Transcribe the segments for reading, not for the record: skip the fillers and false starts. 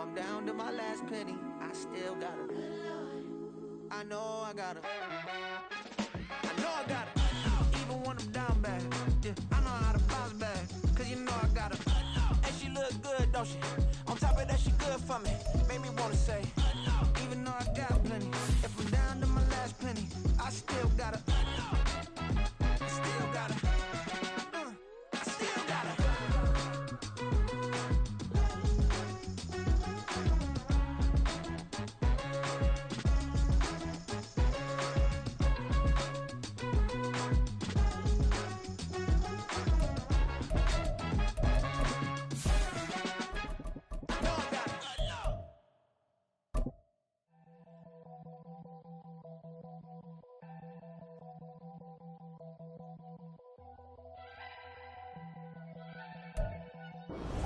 I'm down to my last penny, I still gotta. I know I gotta. I know I gotta. Even when I'm down bad, yeah, I know how to bounce back. Cause you know I gotta. And she look good, don't she? On top of that, she good for me. Made me wanna say, even though I got plenty, if I'm down to my last penny, I still gotta. I still gotta. I still gotta.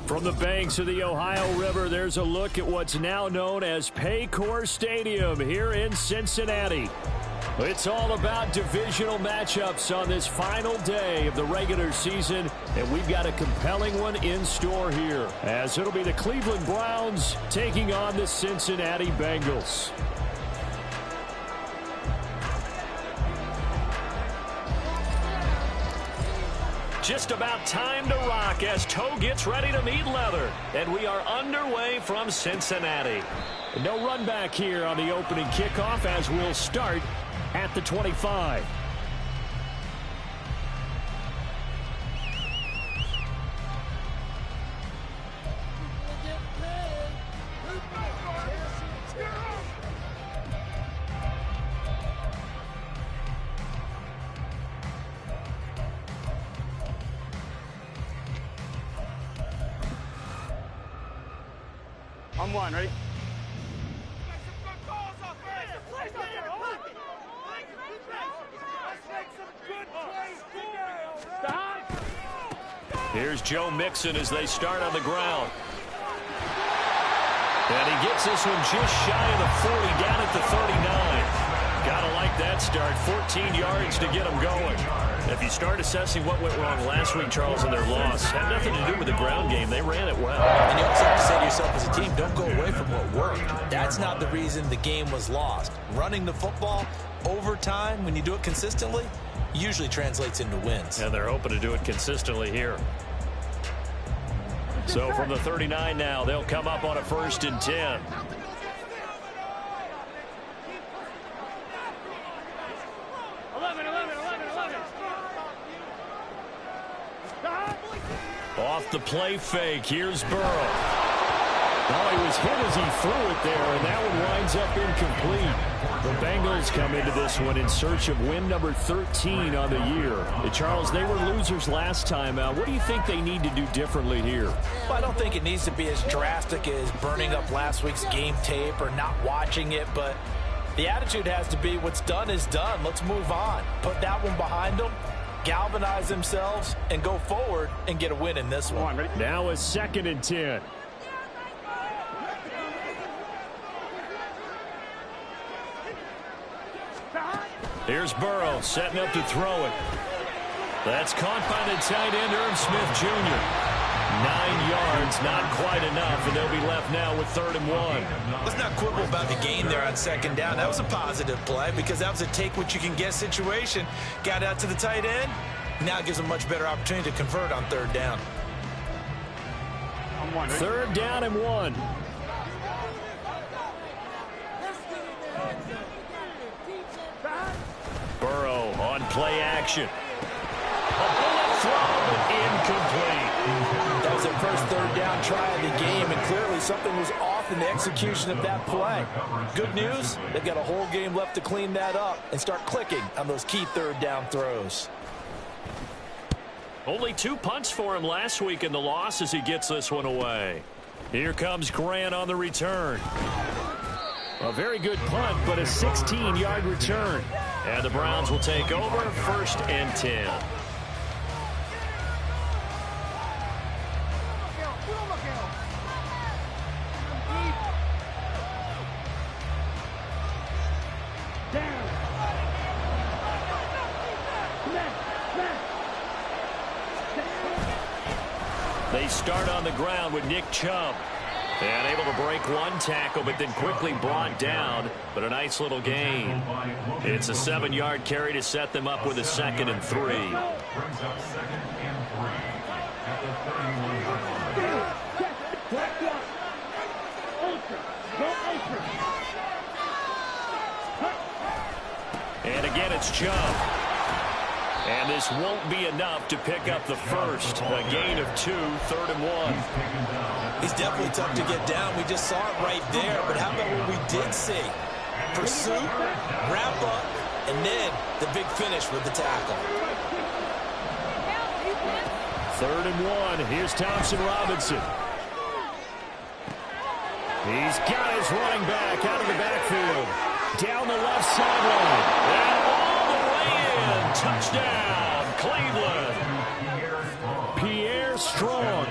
From the banks of the Ohio River, there's a look at what's now known as Paycor Stadium here in Cincinnati. It's all about divisional matchups on this final day of the regular season, and we've got a compelling one in store here, as it'll be the Cleveland Browns taking on the Cincinnati Bengals. Just about time to rock as toe gets ready to meet leather. And we are underway from Cincinnati. No run back here on the opening kickoff as we'll start at the 25. On one, ready? Here's Joe Mixon as they start on the ground. And he gets this one just shy of the 40, down at the 39. Gotta like that start. 14 yards to get them going. If you start assessing what went wrong last week, Charles, in their loss, had nothing to do with the ground game. They ran it well. And you also have to say to yourself as a team, don't go away from what worked. That's not the reason the game was lost. Running the football over time, when you do it consistently, usually translates into wins. And they're hoping to do it consistently here. So from the 39 now, they'll come up on a 1st and 10. Off the play fake, here's Burrow. Oh, he was hit as he threw it there, and that one winds up incomplete. The Bengals come into this one in search of win number 13 on the year. Charles, they were losers last time. What do you think they need to do differently here? Well, I don't think it needs to be as drastic as burning up last week's game tape or not watching it, but the attitude has to be what's done is done. Let's move on. Put that one behind them. Galvanize themselves and go forward and get a win in this one. Now a 2nd and 10. Here's Burrow setting up to throw it. That's caught by the tight end, Irv Smith Jr. 9 yards, not quite enough, and they'll be left now with 3rd and 1. Let's not quibble about the gain there on 2nd down. That was a positive play because that was a take-what-you-can-get situation. Got out to the tight end. Now it gives them a much better opportunity to convert on 3rd down. 3rd down and 1. Burrow on play action. A bullet throw, but incomplete. That was their first 3rd down try of the game, and clearly something was off in the execution of that play. Good news, they've got a whole game left to clean that up and start clicking on those key 3rd down throws. Only 2 punts for him last week in the loss as he gets this one away. Here comes Grant on the return. A very good punt, but a 16-yard return. And the Browns will take over 1st and 10. They start on the ground with Nick Chubb. And able to break one tackle, but then quickly brought down. But a nice little gain. It's a 7-yard carry to set them up with a 2nd and 3. Brings up 2nd and 3 at the 31 yard line. And again, it's Chubb. And this won't be enough to pick up the first. A gain of 2, 3rd and 1. He's definitely tough to get down. We just saw it right there. But how about what we did see? Pursuit, wrap up, and then the big finish with the tackle. 3rd and 1. Here's Thompson Robinson. He's got his running back out of the backfield. Down the left sideline. And all the way in. Touchdown, Cleveland. Pierre Strong.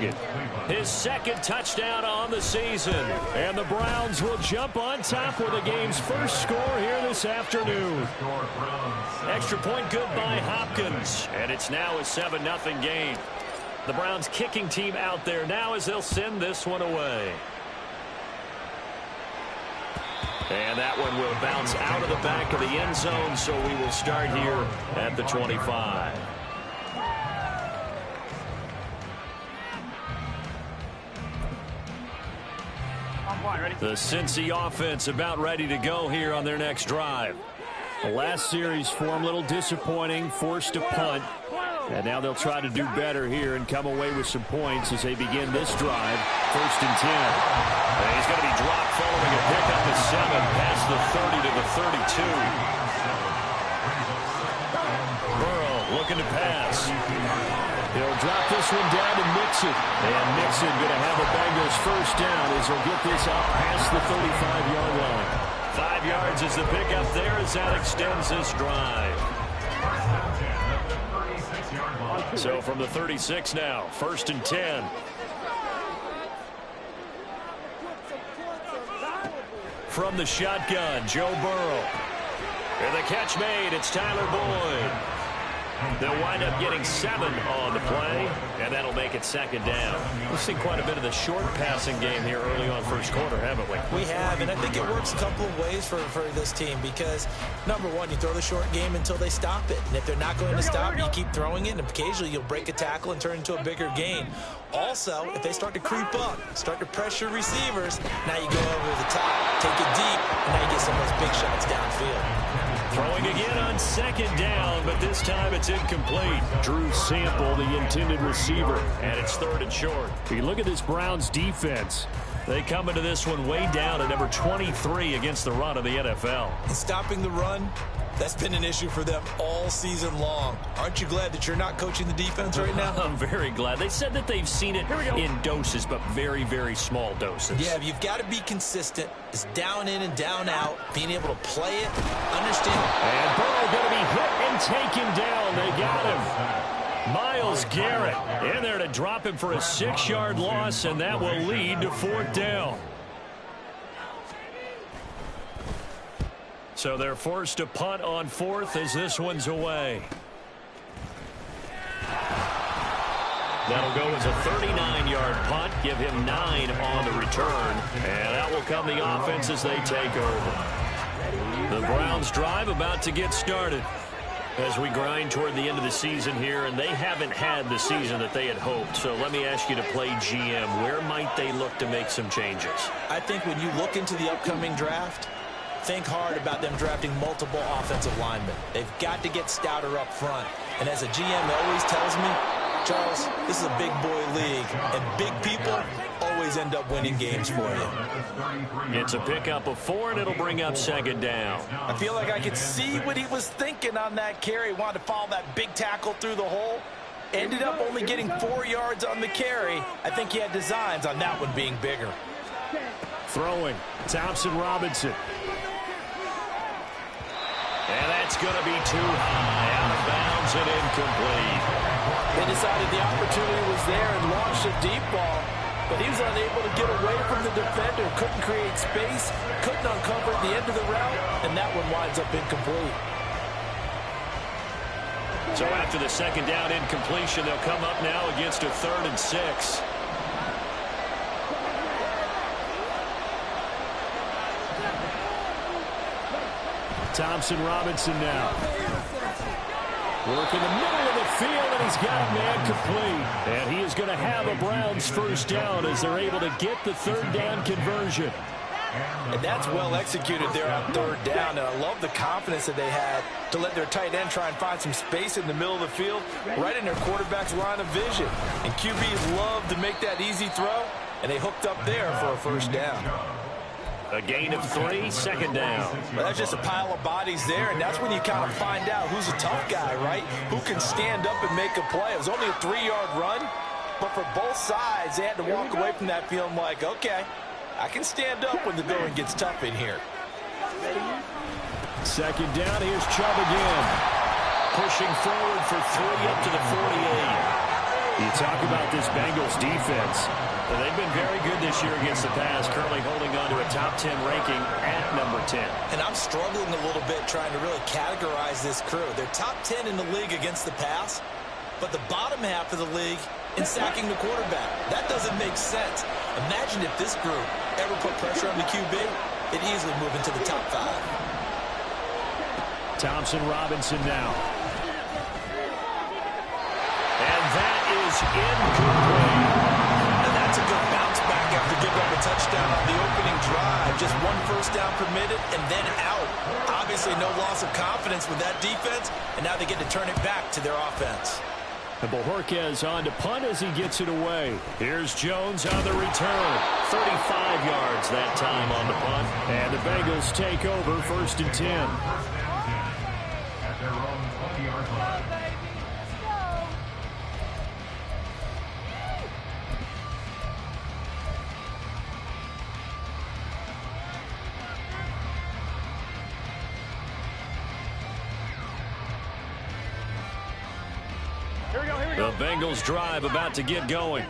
His 2nd touchdown on the season. And the Browns will jump on top with the game's first score here this afternoon. Extra point good by Hopkins. And it's now a 7-0 game. The Browns kicking team out there now as they'll send this one away. And that one will bounce out of the back of the end zone, so we will start here at the 25. The Cincy offense about ready to go here on their next drive. The last series for them, a little disappointing, forced to punt. And now they'll try to do better here and come away with some points as they begin this drive. 1st and 10. And he's going to be dropped following a pickup of 7 past the 30 to the 32. Burrow looking to pass. He'll drop this one down to Mixon. And Mixon going to have a Bengals first down as he'll get this up past the 35-yard line. 5 yards is the pickup there as that extends this drive. So from the 36 now, 1st and 10. From the shotgun, Joe Burrow. And the catch made, it's Tyler Boyd. They'll wind up getting 7 on the play, and that'll make it 2nd down. We've seen quite a bit of the short passing game here early on first quarter, haven't we? We have, and I think it works a couple of ways for this team because, number one, you throw the short game until they stop it. And if they're not going to stop, you keep throwing it, and occasionally you'll break a tackle and turn it into a bigger gain. Also, if they start to creep up, start to pressure receivers, now you go over the top, take it deep, and now you get some of those big shots downfield. Throwing again on 2nd down, but this time it's incomplete. Drew Sample, the intended receiver, and it's 3rd and short. You look at this Browns defense. They come into this one way down at number 23 against the run of the NFL. And stopping the run, that's been an issue for them all season long. Aren't you glad that you're not coaching the defense right now? I'm very glad. They said that they've seen it in doses, but very, very small doses. Yeah, you've got to be consistent. It's down in and down out, being able to play it, understand. And Burrow going to be hit and taken down. They got him. Myles Garrett in there to drop him for a 6-yard loss, and that will lead to 4th down. So they're forced to punt on 4th as this one's away. That'll go as a 39-yard punt, give him 9 on the return, and that will come the offense as they take over. The Browns drive about to get started as we grind toward the end of the season here, and they haven't had the season that they had hoped. So let me ask you to play GM. Where might they look to make some changes? I think when you look into the upcoming draft, think hard about them drafting multiple offensive linemen. They've got to get stouter up front. And as a GM always tells me, Charles, this is a big boy league, and big people always end up winning games for you. It's a pickup of 4, and it'll bring up 2nd down. I feel like I could see what he was thinking on that carry. Wanted to follow that big tackle through the hole. Ended up only getting 4 yards on the carry. I think he had designs on that one being bigger. Throwing, Thompson Robinson. And that's going to be too high, out of bounds and incomplete. They decided the opportunity was there and launched a deep ball, but he was unable to get away from the defender, couldn't create space, couldn't uncover the end of the route, and that one winds up incomplete. So after the 2nd down incompletion, they'll come up now against a 3rd and 6. Thompson Robinson now. Work in the middle of the field, and he's got a man complete. And he is going to have a Browns first down as they're able to get the third down conversion. And that's well executed there on third down. And I love the confidence that they had to let their tight end try and find some space in the middle of the field, right in their quarterback's line of vision. And QBs love to make that easy throw, and they hooked up there for a first down. A gain of 3, second down. Well, that's just a pile of bodies there, and that's when you kind of find out who's a tough guy, right? Who can stand up and make a play. It was only a 3-yard run, but for both sides, they had to walk away from that feeling like, okay, I can stand up when the going gets tough in here. Second down, here's Chubb again. Pushing forward for 3 up to the 48. You talk about this Bengals defense. Well, they've been very good this year against the pass, currently holding on to a top 10 ranking at number 10. And I'm struggling a little bit trying to really categorize this crew. They're top 10 in the league against the pass, but the bottom half of the league in sacking the quarterback. That doesn't make sense. Imagine if this group ever put pressure on the QB, it'd easily move into the top 5. Thompson Robinson now. And that is incomplete. And that's a good bounce back after giving up a touchdown on the opening drive. Just 1 first down permitted and then out. Obviously no loss of confidence with that defense, and now they get to turn it back to their offense. And Bojorquez on to punt as he gets it away. Here's Jones on the return. 35 yards that time on the punt. And the Bengals take over 1st and 10. At their own 20-yard line. The Bengals drive about to get going.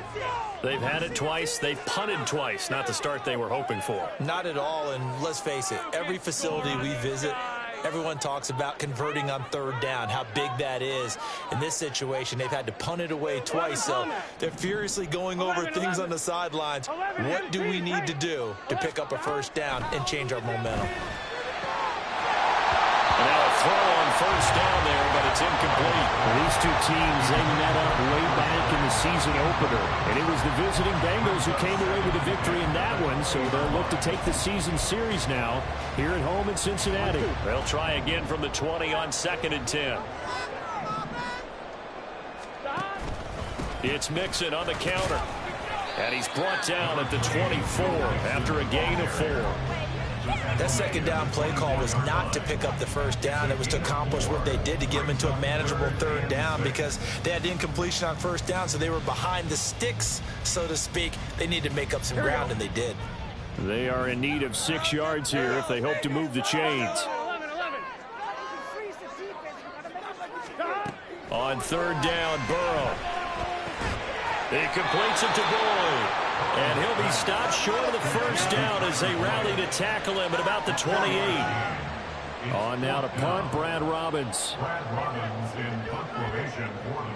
They've had it twice. They've punted twice. Not the start they were hoping for. Not at all, and let's face it, every facility we visit, everyone talks about converting on third down, how big that is. In this situation, they've had to punt it away twice, so they're furiously going over things on the sidelines. What do we need to do to pick up a first down and change our momentum? And now a throw on first down there, but it's incomplete. These two teams, they met up way back in the season opener. And it was the visiting Bengals who came away with the victory in that one, so they'll look to take the season series now here at home in Cincinnati. They'll try again from the 20 on 2nd and 10. It's Mixon on the counter. And he's brought down at the 24 after a gain of 4. That second down play call was not to pick up the first down. It was to accomplish what they did to get them into a manageable third down because they had incompletion on first down, so they were behind the sticks, so to speak. They needed to make up some ground, and they did. They are in need of 6 yards here if they hope to move the chains. On third down, Burrow. He completes it to Boyd. And he'll be stopped short of the first down as they rally to tackle him at about the 28. On now to punt, Brad Robbins. Brad Robbins in punt formation for the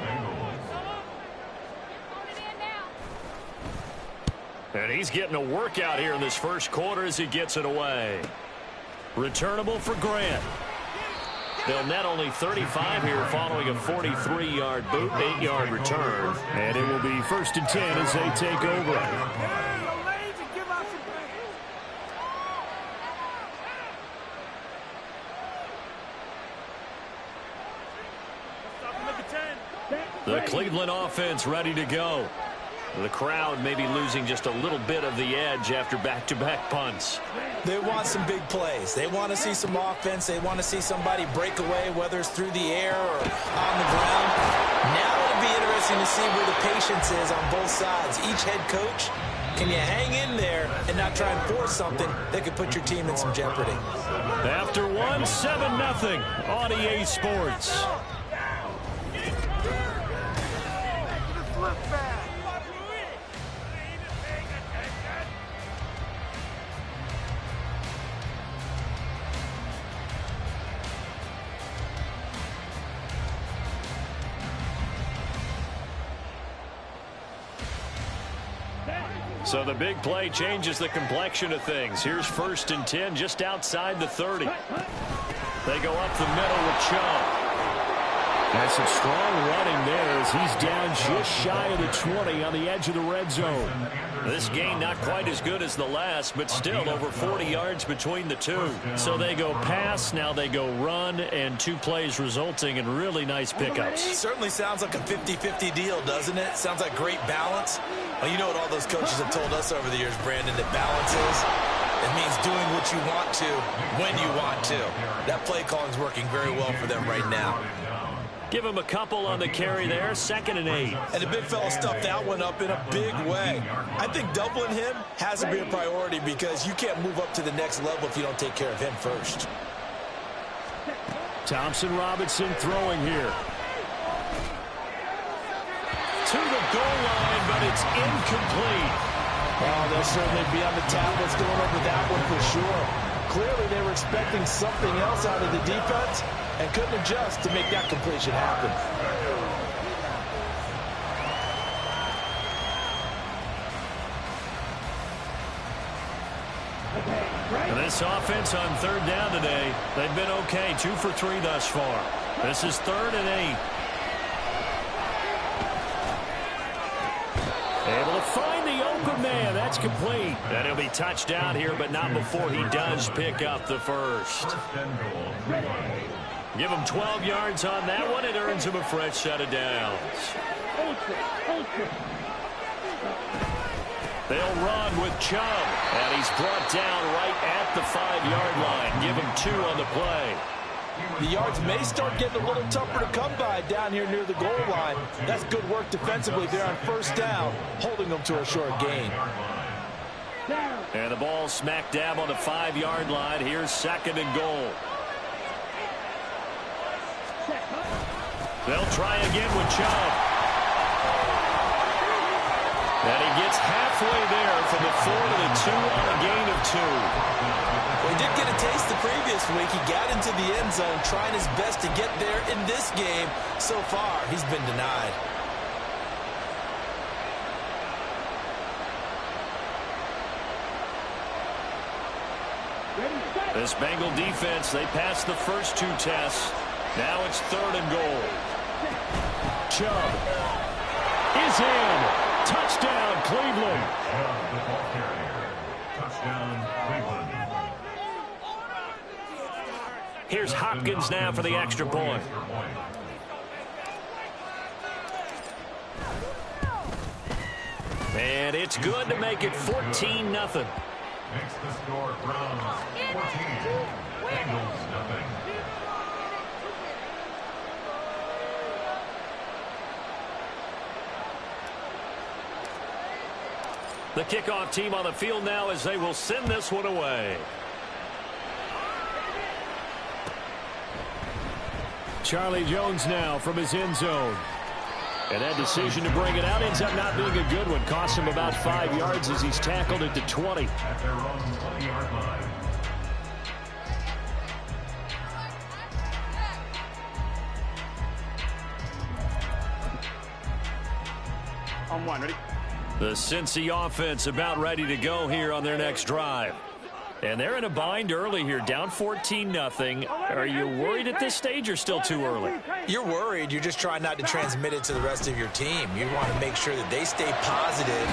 Bengals. And he's getting a workout here in this first quarter as he gets it away. Returnable for Grant. They'll net only 35 here following a 43-yard boot, 8-yard return. And it will be 1st and 10 as they take over. The Cleveland offense ready to go. The crowd may be losing just a little bit of the edge after back-to-back punts. They want some big plays. They want to see some offense. They want to see somebody break away, whether it's through the air or on the ground. Now it'll be interesting to see where the patience is on both sides. Each head coach, can you hang in there and not try and force something that could put your team in some jeopardy? After one, 7-0 on EA Sports. So the big play changes the complexion of things. Here's 1st and 10 just outside the 30. They go up the middle with Chubb. That's some strong running there as he's down just shy of the 20 on the edge of the red zone. This game not quite as good as the last, but still over 40 yards between the two. So they go pass, now they go run, and 2 plays resulting in really nice pickups. Certainly sounds like a 50-50 deal, doesn't it? Sounds like great balance. Well, you know what all those coaches have told us over the years, Brandon, that balance is? It means doing what you want to, when you want to. That play calling is working very well for them right now. Give him a couple on the carry there, 2nd and 8. And the big fella stuffed that one up in a big way. I think doubling him has to be a priority because you can't move up to the next level if you don't take care of him first. Thompson Robinson throwing here. To the goal line, but it's incomplete. Oh, they'll certainly be on the tablets going over that one for sure. Clearly they were expecting something else out of the defense and couldn't adjust to make that completion happen. This offense on 3rd down today, they've been okay, 2 for 3 thus far. This is 3rd and 8. Able to find the open man. That's complete. And he'll be touched down here, but not before he does pick up the first. Give him 12 yards on that one. It earns him a fresh set of downs. They'll run with Chubb. And he's brought down right at the 5-yard line. Give him 2 on the play. The yards may start getting a little tougher to come by down here near the goal line. That's good work defensively there on 1st down, holding them to a short gain. And the ball smack dab on the 5-yard line. Here's 2nd and goal. They'll try again with Chubb. And he gets halfway there from the 4 to the 2 on a gain of 2. Well, he did get a taste the previous week. He got into the end zone trying his best to get there in this game. So far, he's been denied. This Bengal defense, they passed the first 2 tests. Now it's 3rd and goal. Chubb is in. Touchdown, Cleveland. Touchdown, Cleveland. Here's Hopkins now for the extra point. And it's good to make it 14-0. Makes the score Browns 14, Bengals nothing. The kickoff team on the field now as they will send this one away. Charlie Jones now from his end zone. And that decision to bring it out ends up not being a good one. Costs him about 5 yards as he's tackled at the 20. At their own 20-yard line. On 1, ready? The Cincy offense about ready to go here on their next drive. And they're in a bind early here, down 14-0. Are you worried at this stage or still too early? You're worried. You're just trying not to transmit it to the rest of your team. You want to make sure that they stay positive,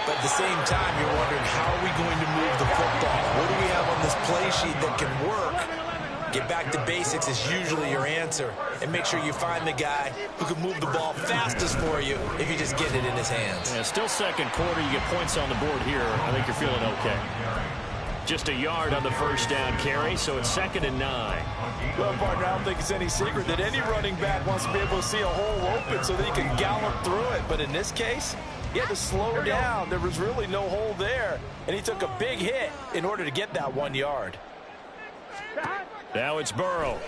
but at the same time, you're wondering, how are we going to move the football? What do we have on this play sheet that can work? Get back to basics is usually your answer, and make sure you find the guy who can move the ball fastest for you if you just get it in his hands. Yeah, still 2nd quarter. You get points on the board here. I think you're feeling okay. Just a yard on the 1st down carry, so it's 2nd and 9. Well, partner, I don't think it's any secret that any running back wants to be able to see a hole open so that he can gallop through it. But in this case, he had to slow down. There was really no hole there, and he took a big hit in order to get that 1 yard. Now it's Burrow.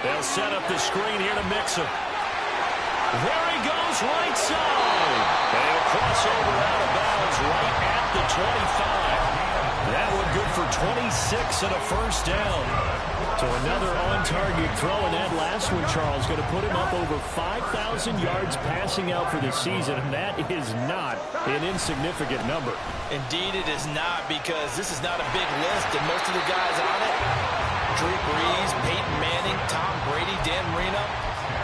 They'll set up the screen here to mix him. There he goes, right side. And he'll cross over out of bounds right at the 25. That one good for 26 and a 1st down. So another on-target throw, and that last one, Charles, going to put him up over 5,000 yards passing out for the season, and that is not an insignificant number. Indeed it is not, because this is not a big list, and most of the guys on it Drew Brees, Peyton Manning, Tom Brady, Dan Marino,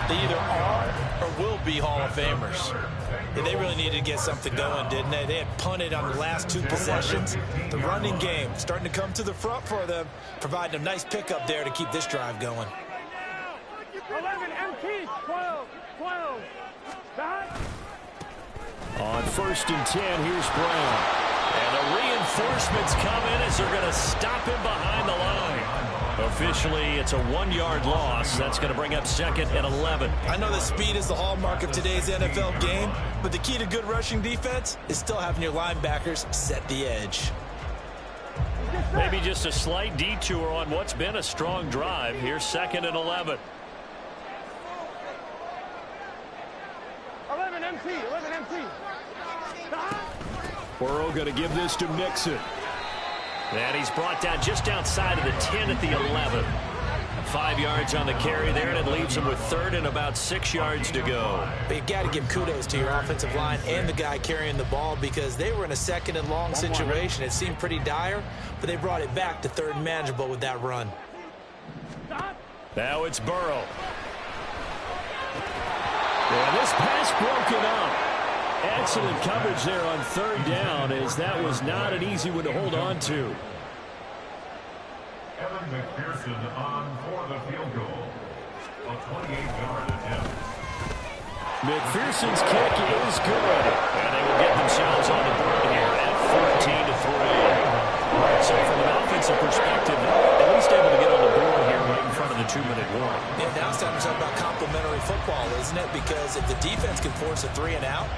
they either are or will be Hall of Famers. Yeah, they really needed to get something going, didn't they? They had punted on the last 2 possessions. The running game starting to come to the front for them, providing a nice pickup there to keep this drive going. 11 MT, 12. On 1st and 10, here's Brown. And the reinforcements come in as they're going to stop him behind the line. Officially, it's a 1-yard loss. That's going to bring up 2nd and 11. I know that speed is the hallmark of today's NFL game, but the key to good rushing defense is still having your linebackers set the edge. Maybe just a slight detour on what's been a strong drive. Here's 2nd and 11. 11 MT. Burrow going to give this to Mixon. And he's brought down just outside of the 10 at the 11. 5 yards on the carry there, and it leaves him with 3rd and about 6 yards to go. But you've got to give kudos to your offensive line and the guy carrying the ball because they were in a 2nd and long situation. It seemed pretty dire, but they brought it back to 3rd and manageable with that run. Now it's Burrow. And this pass broken up. Excellent coverage there on 3rd down, as that was not an easy one to hold on to. Evan McPherson on for the field goal. A 28-yard attempt. McPherson's kick is good. And they will get themselves on the board here at 14-3. So from an offensive perspective, at least able to get on the board here right in front of the 2-minute warning. Yeah, now it's time to talk about complementary football, isn't it? Because if the defense can force a 3 and out,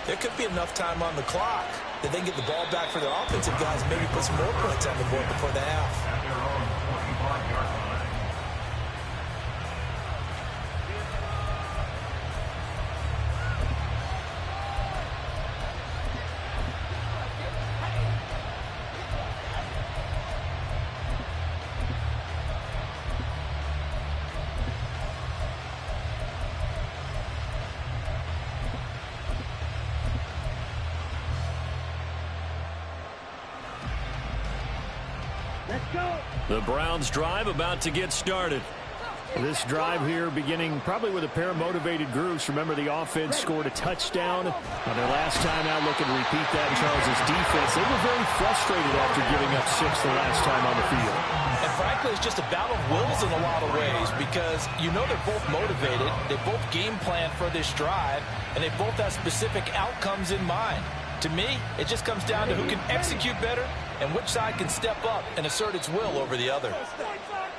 there could be enough time on the clock that they can get the ball back for their offensive guys and maybe put some more points on the board before the half. At their own 25-yard line. The Browns drive about to get started. This drive here beginning probably with a pair of motivated groups. Remember, the offense scored a touchdown on their last time out, looking to repeat that in Charles' defense. They were very frustrated after giving up 6 the last time on the field. And frankly, it's just a battle of wills in a lot of ways because you know they're both motivated. They both game plan for this drive, and they both have specific outcomes in mind. To me, it just comes down to who can execute better and which side can step up and assert its will over the other.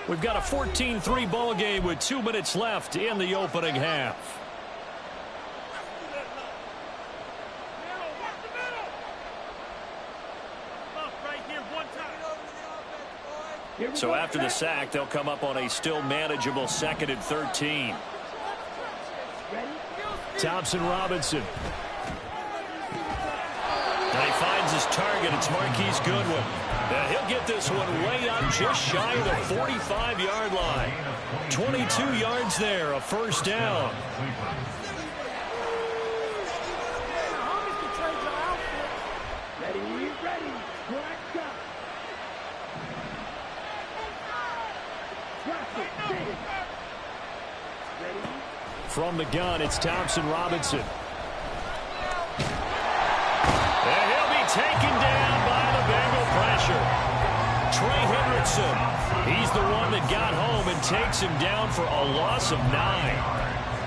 We've got a 14-3 ball game with 2 minutes left in the opening half. So after the sack, they'll come up on a still manageable 2nd and 13. Thompson Robinson. And he finds his target. It's Marquise Goodwin. And he'll get this one way up just shy of the 45-yard line. 22 yards there, a 1st down. From the gun, it's Thompson Robinson. And he'll be taken down by the Bengal pressure. Trey Hendrickson, he's the one that got home and takes him down for a loss of 9.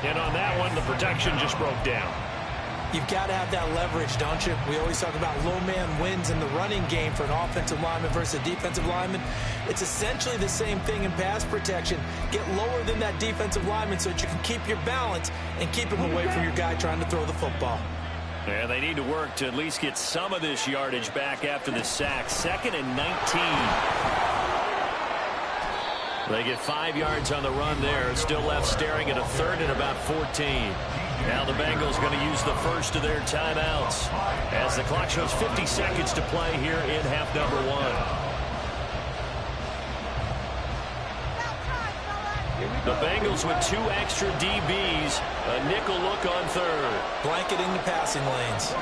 And on that one, the protection just broke down. You've got to have that leverage, don't you? We always talk about low man wins in the running game for an offensive lineman versus a defensive lineman. It's essentially the same thing in pass protection. Get lower than that defensive lineman so that you can keep your balance and keep him away from your guy trying to throw the football. Yeah, they need to work to at least get some of this yardage back after the sack. 2nd and 19. They get 5 yards on the run there. Still left staring at a 3rd and about 14. Now the Bengals going to use the first of their timeouts as the clock shows 50 seconds to play here in half number 1. The Bengals with 2 extra DBs, a nickel look on 3rd. Blanketing the passing lanes.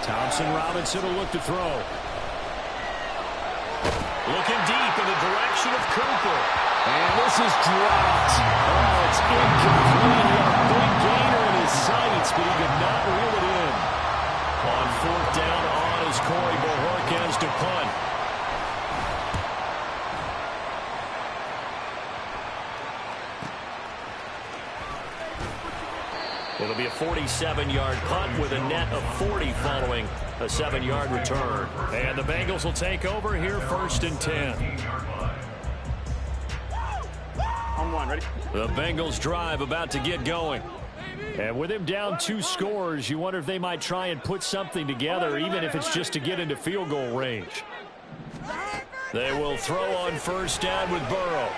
Thompson Robinson will look to throw. Looking deep in the direction of Cooper. And this is dropped. Oh, it's incomplete. He had a big gainer in his sights, but he could not reel it in. On fourth down on is Corey Bojorquez to punt. It'll be a 47-yard punt with a net of 40 following a 7-yard return. And the Bengals will take over here first and 10. On one, ready? The Bengals drive about to get going. And with him down 2 scores, you wonder if they might try and put something together, even if it's just to get into field goal range. They will throw on first down with Burrow.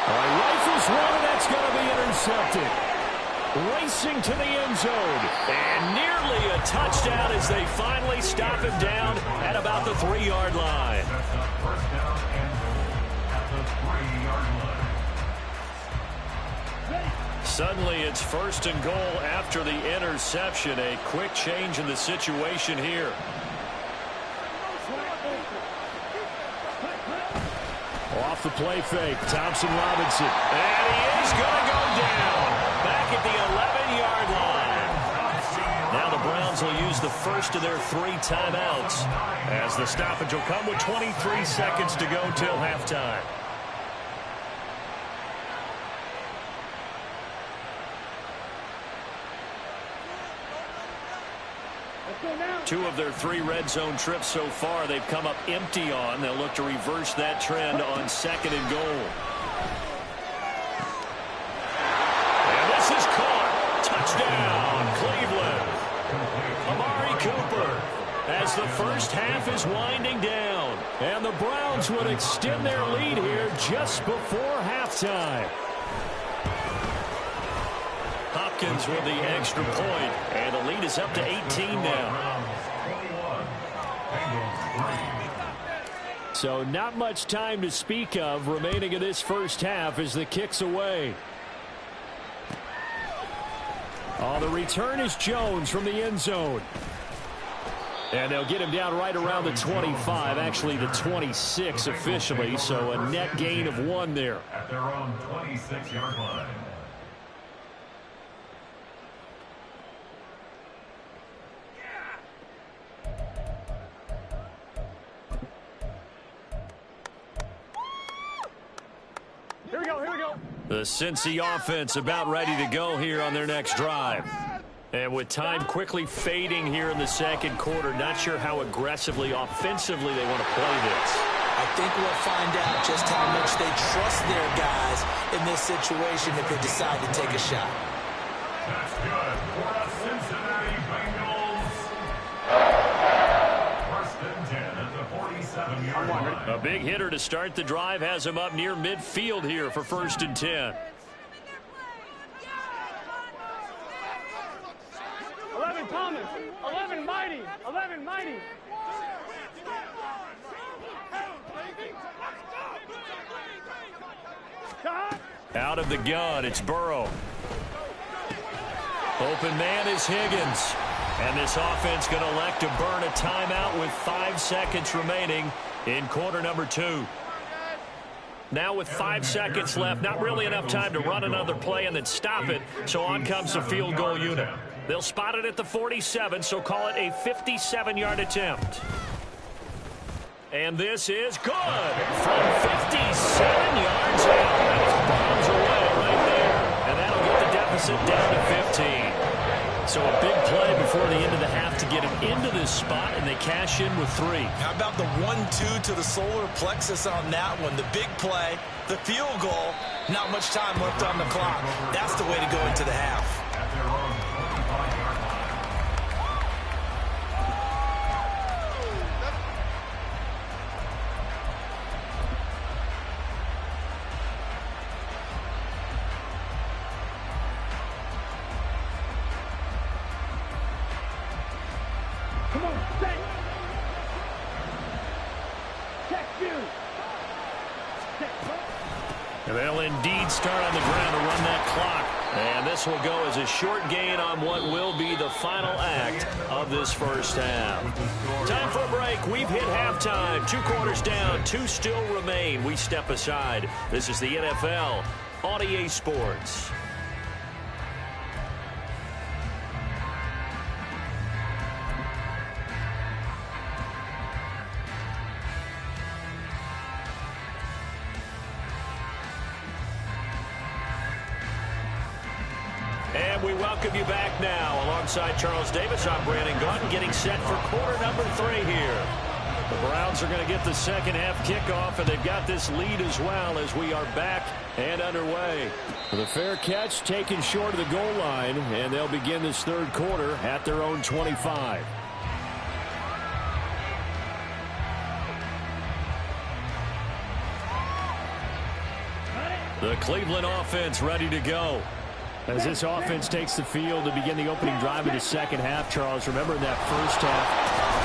Rifles one, and that's going to be intercepted. Racing to the end zone. And nearly a touchdown as they finally stop him down at about the 3-yard line. Suddenly it's first and goal after the interception. A quick change in the situation here. Off the play fake, Thompson Robinson. And he is going to go down. Back at the 11-yard line. Now the Browns will use the first of their 3 timeouts as the stoppage will come with 23 seconds to go till halftime. Two of their 3 red zone trips so far they've come up empty on. They'll look to reverse that trend on second and goal. And this is caught. Touchdown, Cleveland. Amari Cooper as the first half is winding down. And the Browns would extend their lead here just before halftime. Hopkins with the extra point, and the lead is up to 18 now. So not much time to speak of remaining in this first half as the kick's away. Oh, the return is Jones from the end zone. And they'll get him down right around the 25, actually the 26 officially, so a net gain of 1 there. At their own 26-yard line. Here we go, here we go. The Cincy offense about ready to go here on their next drive. And with time quickly fading here in the second quarter, not sure how aggressively, offensively they want to play this. I think we'll find out just how much they trust their guys in this situation if they decide to take a shot. That's good for the Cincinnati Bengals. First and 10 at the 47-yard line. A big hitter to start the drive has him up near midfield here for first and 10. 11 Thomas, 11 Mighty, 11 Mighty. Out of the gun, it's Burrow. Open man is Higgins. And this offense going to elect to burn a timeout with 5 seconds remaining in quarter number 2. Now with 5 seconds left, not really enough time to run another play and then stop it, so on comes the field goal unit. They'll spot it at the 47, so call it a 57-yard attempt. And this is good from 57 yards out. That bombs away right there, and that'll get the deficit down to 15. So a big play before the end of the half to get it into this spot, and they cash in with 3. How about the 1-2 to the solar plexus on that one? The big play, the field goal, not much time left on the clock. That's the way to go into the half. At their own 25-yard line. Come on, set. Check you. And they'll indeed start on the ground to run that clock. And this will go as a short gain on what will be the final act of this first half. Time for a break. break. We've hit halftime. 2 quarters down, 2 still remain. We step aside. This is the NFL on EA Sports. And we welcome you back now. Alongside Charles Davis, I'm Brandon Gaudin, getting set for quarter number 3 here. The Browns are going to get the second half kickoff, and they've got this lead as well as we are back and underway. The fair catch taken short of the goal line, and they'll begin this third quarter at their own 25. The Cleveland offense ready to go. As this offense takes the field to begin the opening drive of the second half, Charles, remember in that first half,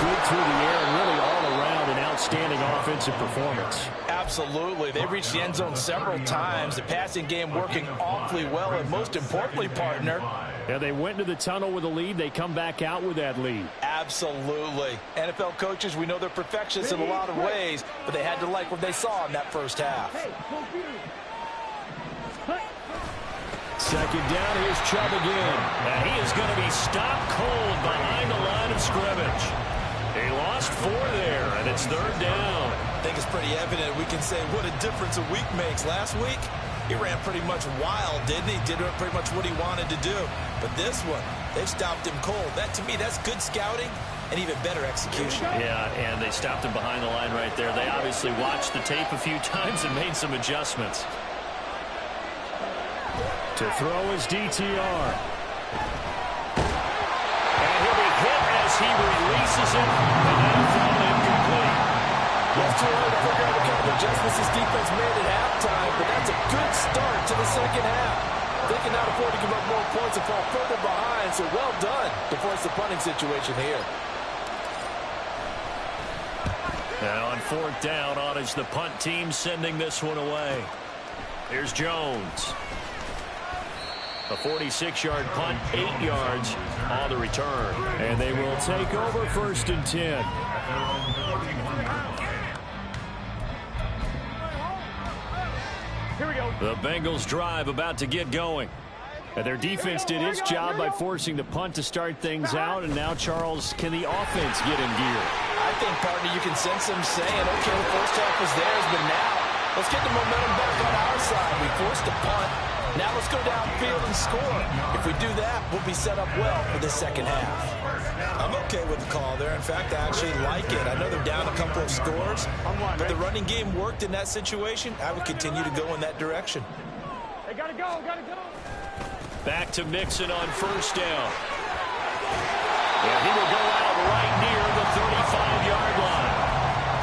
good through the air and really all around an outstanding offensive performance. Absolutely. They reached the end zone several times. The passing game working awfully well, and most importantly, partner. Yeah, they went into the tunnel with a lead. They come back out with that lead. Absolutely. NFL coaches, we know they're perfectionists in a lot of ways, but they had to like what they saw in that first half. Second down, here's Chubb again. And he is going to be stopped cold behind the line of scrimmage. He lost 4 there, and it's third down. I think it's pretty evident we can say what a difference a week makes. Last week, he ran pretty much wild, didn't he? Did pretty much what he wanted to do. But this one, they stopped him cold. That, to me, that's good scouting and even better execution. Yeah, and they stopped him behind the line right there. They obviously watched the tape a few times and made some adjustments. To throw his DTR. And he'll be hit as he releases it, and that'll fall incomplete. It's too early to figure out what kind of adjustments this defense made at halftime, but that's a good start to the second half. They cannot afford to give up more points and fall further behind, so well done to force the punting situation here. Now on fourth down, on is the punt team sending this one away. Here's Jones. A 46-yard punt, 8 yards on the return. And they will take over first and 10. Here we go. The Bengals drive about to get going. And their defense did its job by forcing the punt to start things out. And now, Charles, can the offense get in gear? I think, partner, you can sense them saying, okay, the first half was theirs, but now let's get the momentum back on our side. We forced a punt. Now let's go downfield and score. If we do that, we'll be set up well for the second half. I'm okay with the call there. In fact, I actually like it. I know they're down a couple of scores, but the running game worked in that situation. I would continue to go in that direction. They gotta go, gotta go. Back to Mixon on first down. And he will go out right near the 35-yard line.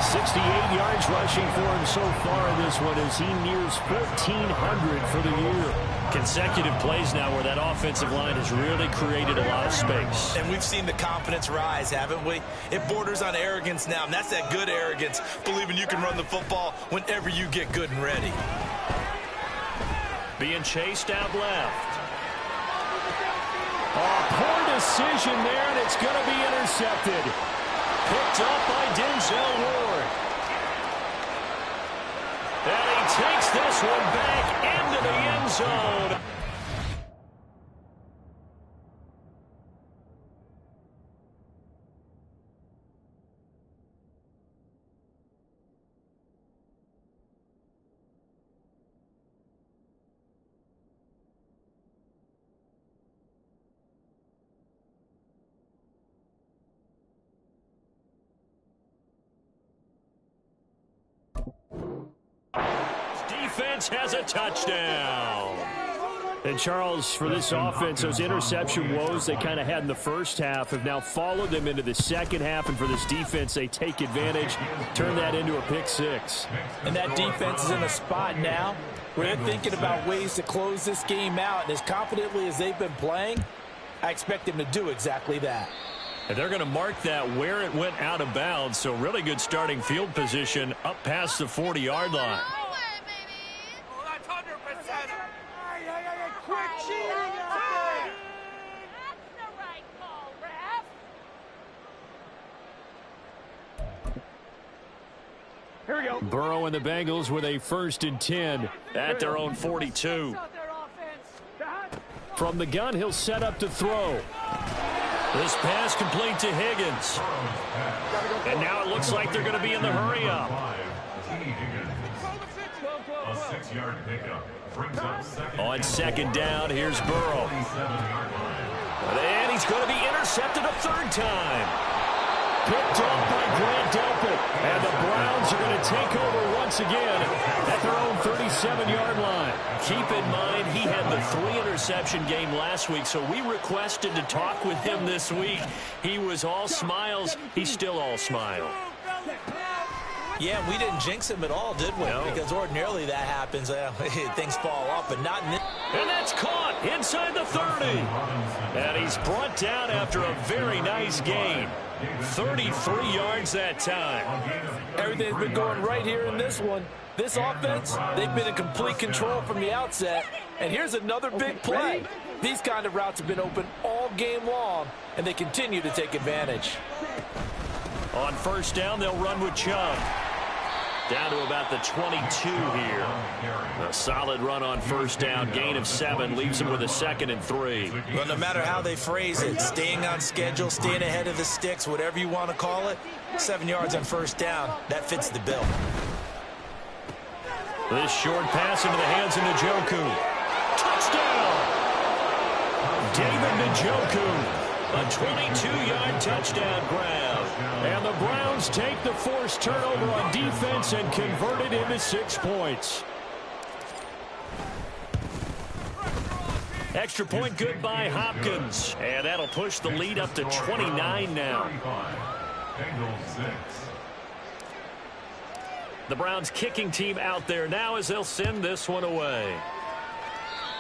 68 yards rushing for him so far in this one as he nears 1,400 for the year. Consecutive plays now where that offensive line has really created a lot of space. And we've seen the confidence rise, haven't we? It borders on arrogance now, and that's that good arrogance, believing you can run the football whenever you get good and ready. Being chased out left. Oh, poor decision there, and it's going to be intercepted. Picked up by Denzel Ward. And he takes this one back into the end zone. Defense has a touchdown. And Charles, for this offense, those interception woes they kind of had in the first half have now followed them into the second half. And for this defense, they take advantage, turn that into a pick six. And that defense is in a spot now where they're thinking about ways to close this game out. And as confidently as they've been playing, I expect them to do exactly that. And they're going to mark that where it went out of bounds. So really good starting field position up past the 40-yard line. Here we go. Burrow and the Bengals with a 1st and 10 at their own 42. From the gun, he'll set up to throw. This pass complete to Higgins. And now it looks like they're going to be in the hurry up. A 6-yard pickup brings up second. On 2nd down, here's Burrow. And he's going to be intercepted a 3rd time. Picked up by Grant Delpit. And the Browns are going to take over once again at their own 37-yard line. Keep in mind, he had the 3-interception game last week, so we requested to talk with him this week. He was all smiles. He's still all smile. Yeah, we didn't jinx him at all, did we? No. Because ordinarily that happens. Things fall off, but not in this. And that's caught inside the 30. And he's brought down after a very nice gain. 33 yards that time. Everything's been going right here in this one. This offense, they've been in complete control from the outset. And here's another big play. These kind of routes have been open all game long, and they continue to take advantage. On 1st down, they'll run with Chubb. Down to about the 22 here. A solid run on 1st down. Gain of 7 leaves him with a 2nd and 3. Well, no matter how they phrase it, staying on schedule, staying ahead of the sticks, whatever you want to call it, 7 yards on 1st down, that fits the bill. This short pass into the hands of Njoku. Touchdown! David Njoku. A 22-yard touchdown grab. And the Browns take the forced turnover on defense and convert it into 6 points. Extra point good by Hopkins. And that'll push the lead up to 29 now. The Browns kicking team out there now as they'll send this one away.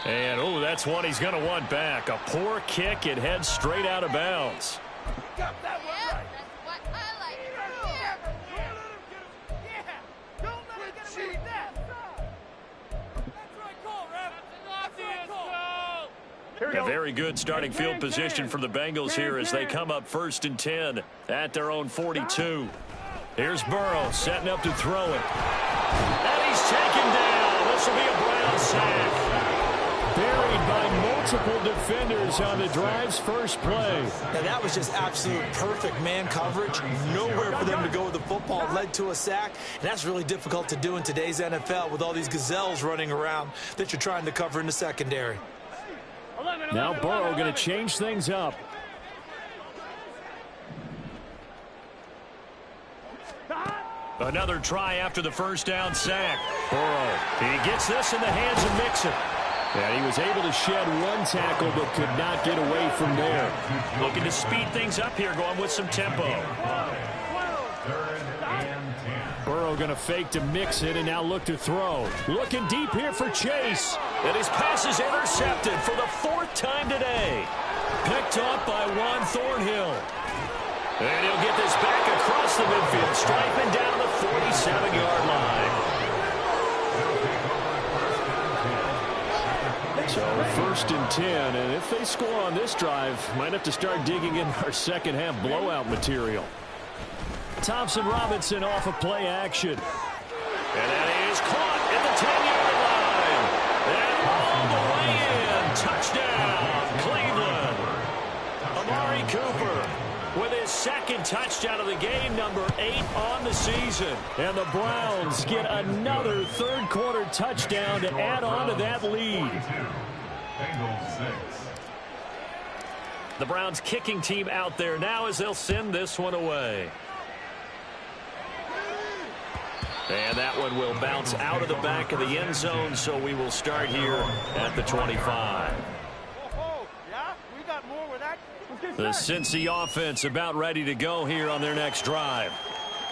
And, oh, that's one he's going to want back. A poor kick. It heads straight out of bounds. Got that one right. That's what I like. Don't let him get away with that. That's right call, ref. That's right call. Here we A go. very good starting field position for the Bengals here as they come up 1st and 10 at their own 42. Here's Burrow setting up to throw it. And he's taken down. This will be a Brown sack. Buried by multiple defenders on the drive's first play. Now, that was just absolute perfect man coverage. Nowhere for them to go with the football. Led to a sack. And that's really difficult to do in today's NFL with all these gazelles running around that you're trying to cover in the secondary. Now Burrow going to change things up. Another try after the 1st down sack. Burrow, he gets this in the hands of Mixon. And he was able to shed 1 tackle but could not get away from there. Looking to speed things up here, going with some tempo. Burrow going to fake to Mixon and now look to throw. Looking deep here for Chase. And his pass is intercepted for the 4th time today. Picked up by Juan Thornhill. And he'll get this back across the midfield, striping down the 47-yard line. So 1st and 10, and if they score on this drive, might have to start digging in our second half blowout material. Thompson Robinson off of play action. And that is caught at the 10-yard line. And all the way in. Touchdown, Cleveland. Amari Cooper with his 2nd touchdown of the game, number 8 on the season. And the Browns get another 3rd quarter touchdown to add on to that lead. The Browns kicking team out there now as they'll send this one away. And that one will bounce out of the back of the end zone, so we will start here at the 25. Yeah, we got more where that. The Cincy offense about ready to go here on their next drive.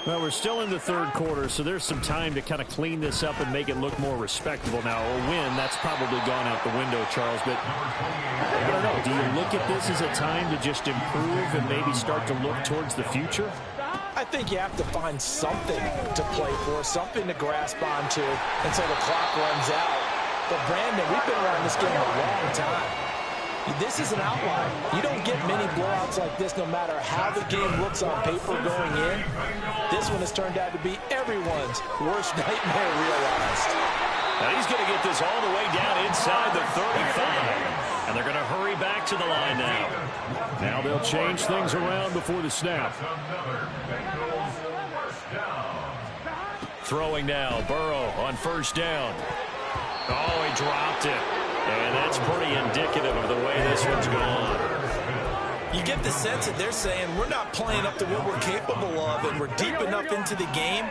Well, we're still in the 3rd quarter, so there's some time to kind of clean this up and make it look more respectable. Now, a win, that's probably gone out the window, Charles, but I don't know. Do you look at this as a time to just improve and maybe start to look towards the future? I think you have to find something to play for, something to grasp onto until the clock runs out. But, Brandon, we've been around this game a long time. This is an outlier. You don't get many blowouts like this no matter how the game looks on paper going in. This this one has turned out to be everyone's worst nightmare realized. Now he's going to get this all the way down inside the 35. And they're going to hurry back to the line now. Now they'll change things around before the snap. Throwing now, Burrow on first down. Oh, he dropped it. And that's pretty indicative of the way this one's gone. You get the sense that they're saying we're not playing up to what we're capable of, and we're deep enough into the game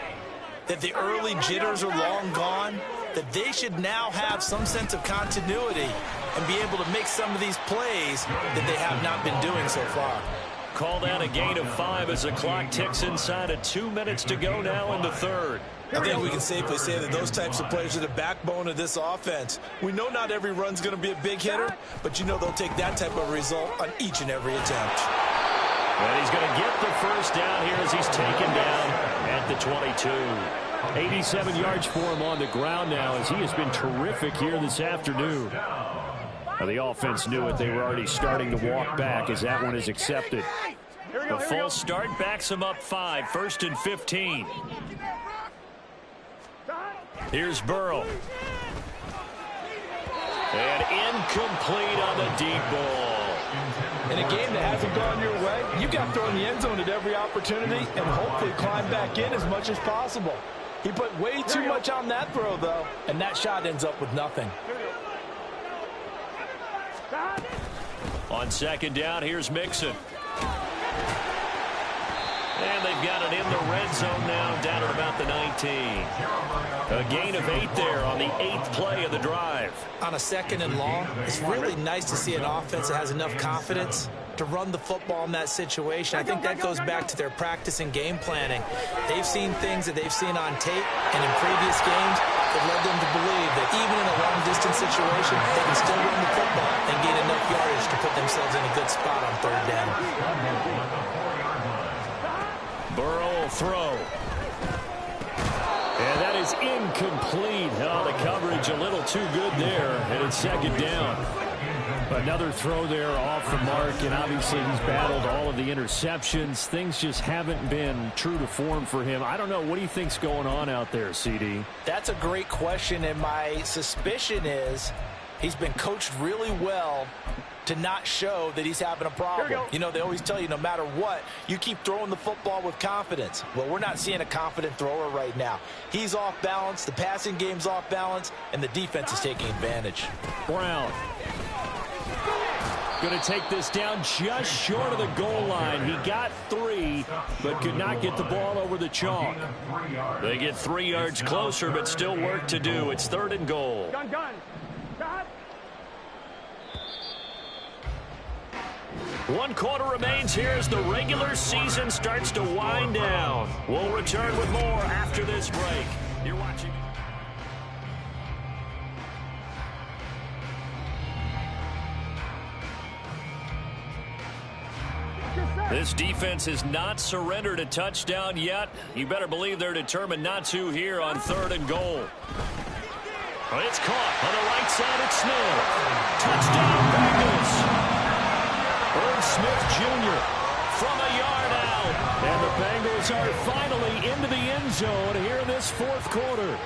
that the early jitters are long gone, that they should now have some sense of continuity and be able to make some of these plays that they have not been doing so far. Call that a gain of 5 as the clock ticks inside of 2 minutes to go now in the third. I think we can safely say that those types of players are the backbone of this offense. We know not every run's going to be a big hitter, but you know they'll take that type of result on each and every attempt. And he's going to get the first down here as he's taken down at the 22. 87 yards for him on the ground now as he has been terrific here this afternoon. Now, the offense knew it. They were already starting to walk back as that one is accepted. The full start backs him up 5, 1st and 15. Here's Burrow. And incomplete on the deep ball. In a game that hasn't gone your way, you've got to throw in the end zone at every opportunity and hopefully climb back in as much as possible. He put way too much on that throw, though, and that shot ends up with nothing. On second down, here's Mixon. And they've got it in the red zone now, down at about the 19. A gain of 8 there on the 8th play of the drive. On a second and long, it's really nice to see an offense that has enough confidence to run the football in that situation. I think that goes back to their practice and game planning. They've seen things that they've seen on tape and in previous games that led them to believe that even in a long-distance situation, they can still run the football and gain enough yardage to put themselves in a good spot on third down. Burrow will throw. And that is incomplete. Oh, the coverage a little too good there. And it's second down. Another throw there off the mark, and obviously he's battled all of the interceptions. Things just haven't been true to form for him. I don't know. What do you think's going on out there, CD? That's a great question, and my suspicion is he's been coached really well to not show that he's having a problem. You know, they always tell you no matter what, you keep throwing the football with confidence. Well, we're not seeing a confident thrower right now. He's off balance, the passing game's off balance, and the defense is taking advantage. Brown going to take this down just short of the goal line. He got 3, but could not get the ball over the chalk. They get 3 yards closer, but still work to do. It's 3rd and goal. 1 quarter remains here as the regular season starts to wind down. We'll return with more after this break. You're watching. This defense has not surrendered a touchdown yet. You better believe they're determined not to here on 3rd and goal. Well, it's caught on the right side. It's Smith. Touchdown, Bengals. Irv Smith Jr. from a yard out. And the Bengals are finally into the end zone here in this 4th quarter.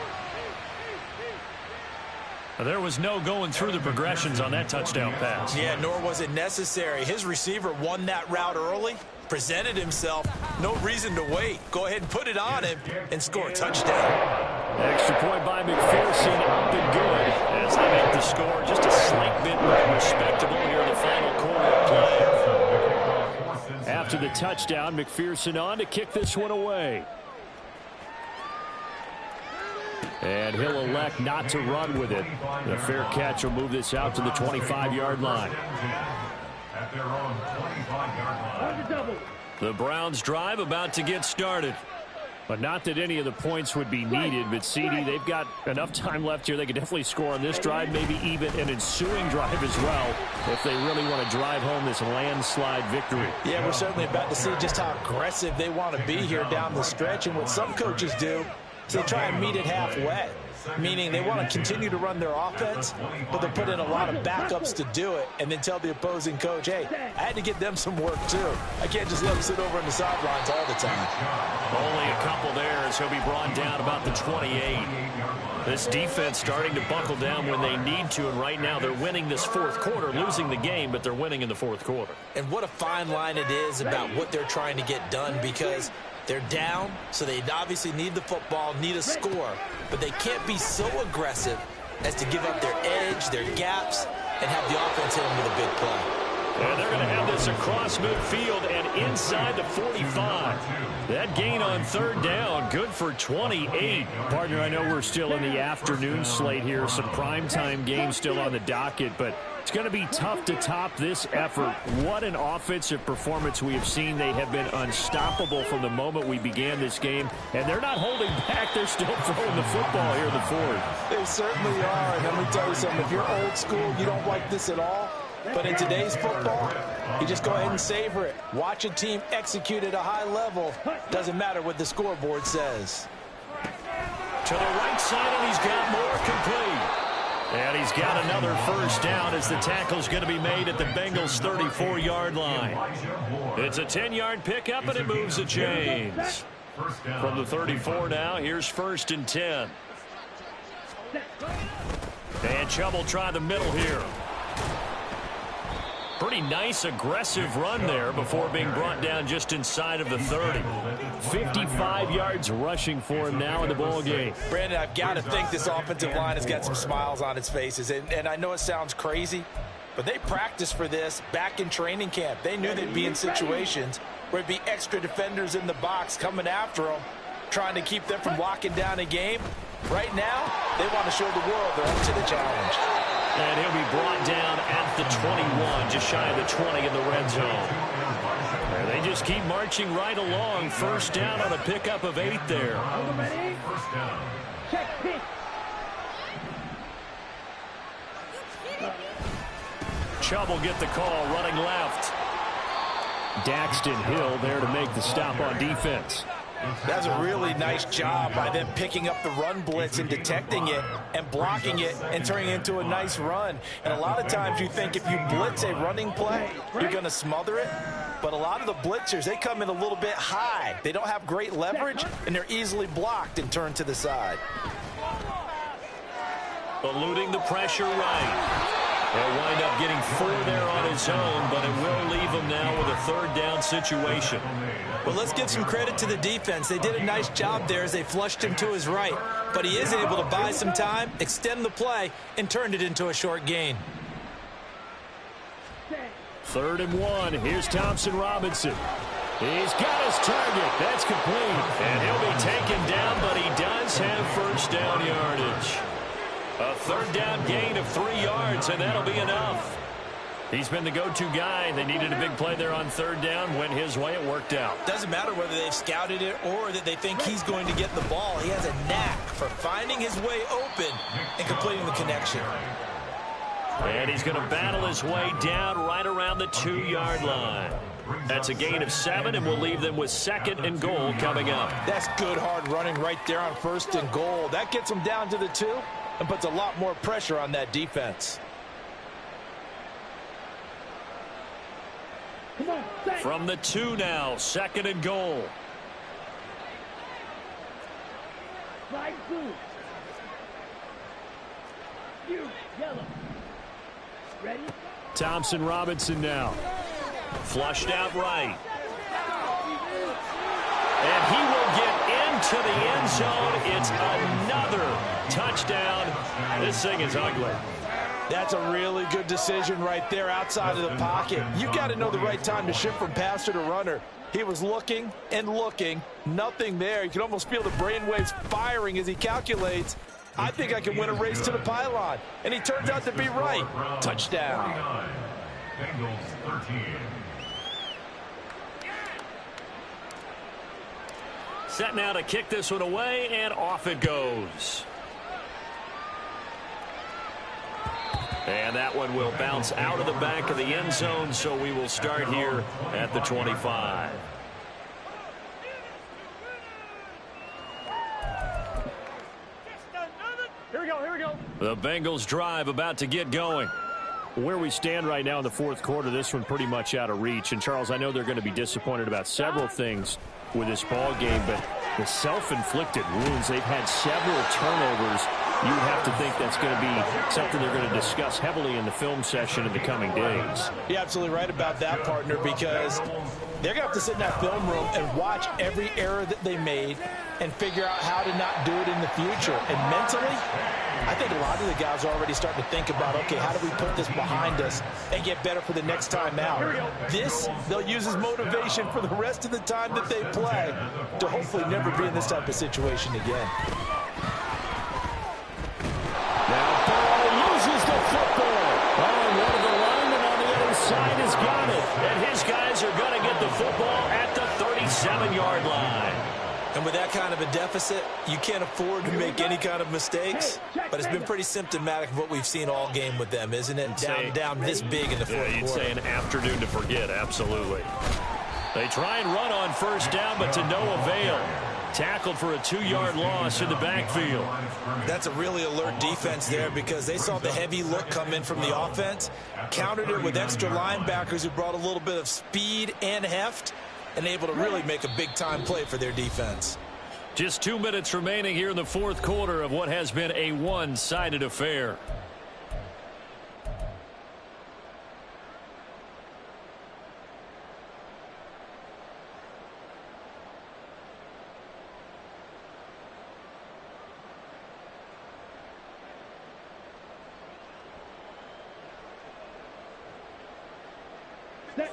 There was no going through the progressions on that touchdown pass. Yeah, nor was it necessary. His receiver won that route early, presented himself. No reason to wait. Go ahead and put it on him and score a touchdown. Extra point by McPherson, up and good. As they make the score just a slight bit more respectable here in the final quarter of play. After the touchdown, McPherson on to kick this one away. And he'll elect not to run with it. The fair catch will move this out to the 25-yard line. The Browns drive about to get started. But not that any of the points would be needed, but CD, they've got enough time left here. They could definitely score on this drive, maybe even an ensuing drive as well, if they really want to drive home this landslide victory. Yeah, we're certainly about to see just how aggressive they want to be here down the stretch. And what some coaches do is they try and meet it halfway, meaning they want to continue to run their offense, but they'll put in a lot of backups to do it and then tell the opposing coach, hey, I had to get them some work too. I can't just let them sit over on the sidelines all the time. Only a couple as he'll be brought down about the 28. This defense starting to buckle down when they need to, and right now they're winning this fourth quarter, losing the game, but they're winning in the fourth quarter. And what a fine line it is about what they're trying to get done, because they're down, so they obviously need the football, need a score, but they can't be so aggressive as to give up their edge, their gaps, and have the offense hit them with a big play. And they're going to have this across midfield and inside the 45. That gain on third down, good for 28. Partner, I know we're still in the afternoon slate here. Some primetime games still on the docket, but it's going to be tough to top this effort. What an offensive performance we have seen. They have been unstoppable from the moment we began this game, and they're not holding back. They're still throwing the football here in the fourth. They certainly are, and let me tell you something. If you're old school, you don't like this at all. But in today's football, you just go ahead and savor it. Watch a team execute at a high level. Doesn't matter what the scoreboard says. To the right side, and he's got more complete. And he's got another first down as the tackle's going to be made at the Bengals' 34-yard line. It's a 10-yard pickup, and it moves the chains. From the 34 now, here's 1st and 10. And Chubb will try the middle here. Pretty nice, aggressive run there before being brought down just inside of the 30. 55 yards rushing for him now in the ball game. Brandon, I've got to think this offensive line has got some smiles on its faces. And I know it sounds crazy, but they practiced for this back in training camp. They knew they'd be in situations where it'd be extra defenders in the box coming after them, trying to keep them from locking down a game. Right now, they want to show the world they're up to the challenge. And he'll be brought down at the 21, just shy of the 20 in the red zone. And they just keep marching right along. First down on a pickup of 8 there. Chubb will get the call, running left. Daxton Hill there to make the stop on defense. That's a really nice job by them picking up the run blitz and detecting it and blocking it and turning it into a nice run. And a lot of times you think if you blitz a running play, you're going to smother it. But a lot of the blitzers, they come in a little bit high. They don't have great leverage, and they're easily blocked and turned to the side. Eluding the pressure right. He'll wind up getting 4 there on his own, but it will leave him now with a third down situation. Well, let's give some credit to the defense. They did a nice job there as they flushed him to his right. But he is able to buy some time, extend the play, and turned it into a short gain. 3rd and 1. Here's Thompson Robinson. He's got his target. That's complete. And he'll be taken down, but he does have first down yardage. A third down gain of 3 yards, and that'll be enough. He's been the go-to guy. They needed a big play there on third down. Went his way. It worked out. Doesn't matter whether they've scouted it or that they think he's going to get the ball. He has a knack for finding his way open and completing the connection. And he's going to battle his way down right around the 2-yard line. That's a gain of 7, and we'll leave them with 2nd and goal coming up. That's good hard running right there on 1st and goal. That gets them down to the 2 and puts a lot more pressure on that defense. From the 2 now, 2nd and goal. Thompson Robinson now. Flushed out right. And he will get into the end zone. It's another touchdown. This thing is ugly. That's a really good decision right there outside of the pocket. You've got to know the right time to shift from passer to runner. He was looking and looking. Nothing there. You can almost feel the brainwaves firing as he calculates. I think I can win a race to the pylon. And he turns out to be right. Touchdown. Bengals 13. Set now to kick this one away, and off it goes. And that one will bounce out of the back of the end zone, so we will start here at the 25. Here we go. The Bengals drive about to get going. Where we stand right now in the fourth quarter, this one pretty much out of reach. And, Charles, I know they're going to be disappointed about several things with this ball game, but The self-inflicted wounds. They've had several turnovers. You would have to think that's going to be something they're going to discuss heavily in the film session in the coming days. You're absolutely right about that, partner, because they're going to have to sit in that film room and watch every error that they made and figure out how to not do it in the future. And mentally, I think a lot of the guys are already starting to think about, okay, how do we put this behind us and get better for the next time out? This, they'll use as motivation for the rest of the time that they play to hopefully never be in this type of situation again. Now Burrow loses the football. Oh, one of the linemen on the other side has got it. And his guys are going to get the football at the 37-yard line. And with that kind of a deficit, you can't afford to make any kind of mistakes. But it's been pretty symptomatic of what we've seen all game with them, isn't it? Down this big in the fourth quarter. You'd say an afternoon to forget, absolutely. They try and run on first down, but to no avail. Tackled for a 2-yard loss in the backfield. That's a really alert defense there because they saw the heavy look come in from the offense, countered it with extra linebackers who brought a little bit of speed and heft, and able to really make a big-time play for their defense. Just 2 minutes remaining here in the fourth quarter of what has been a one-sided affair.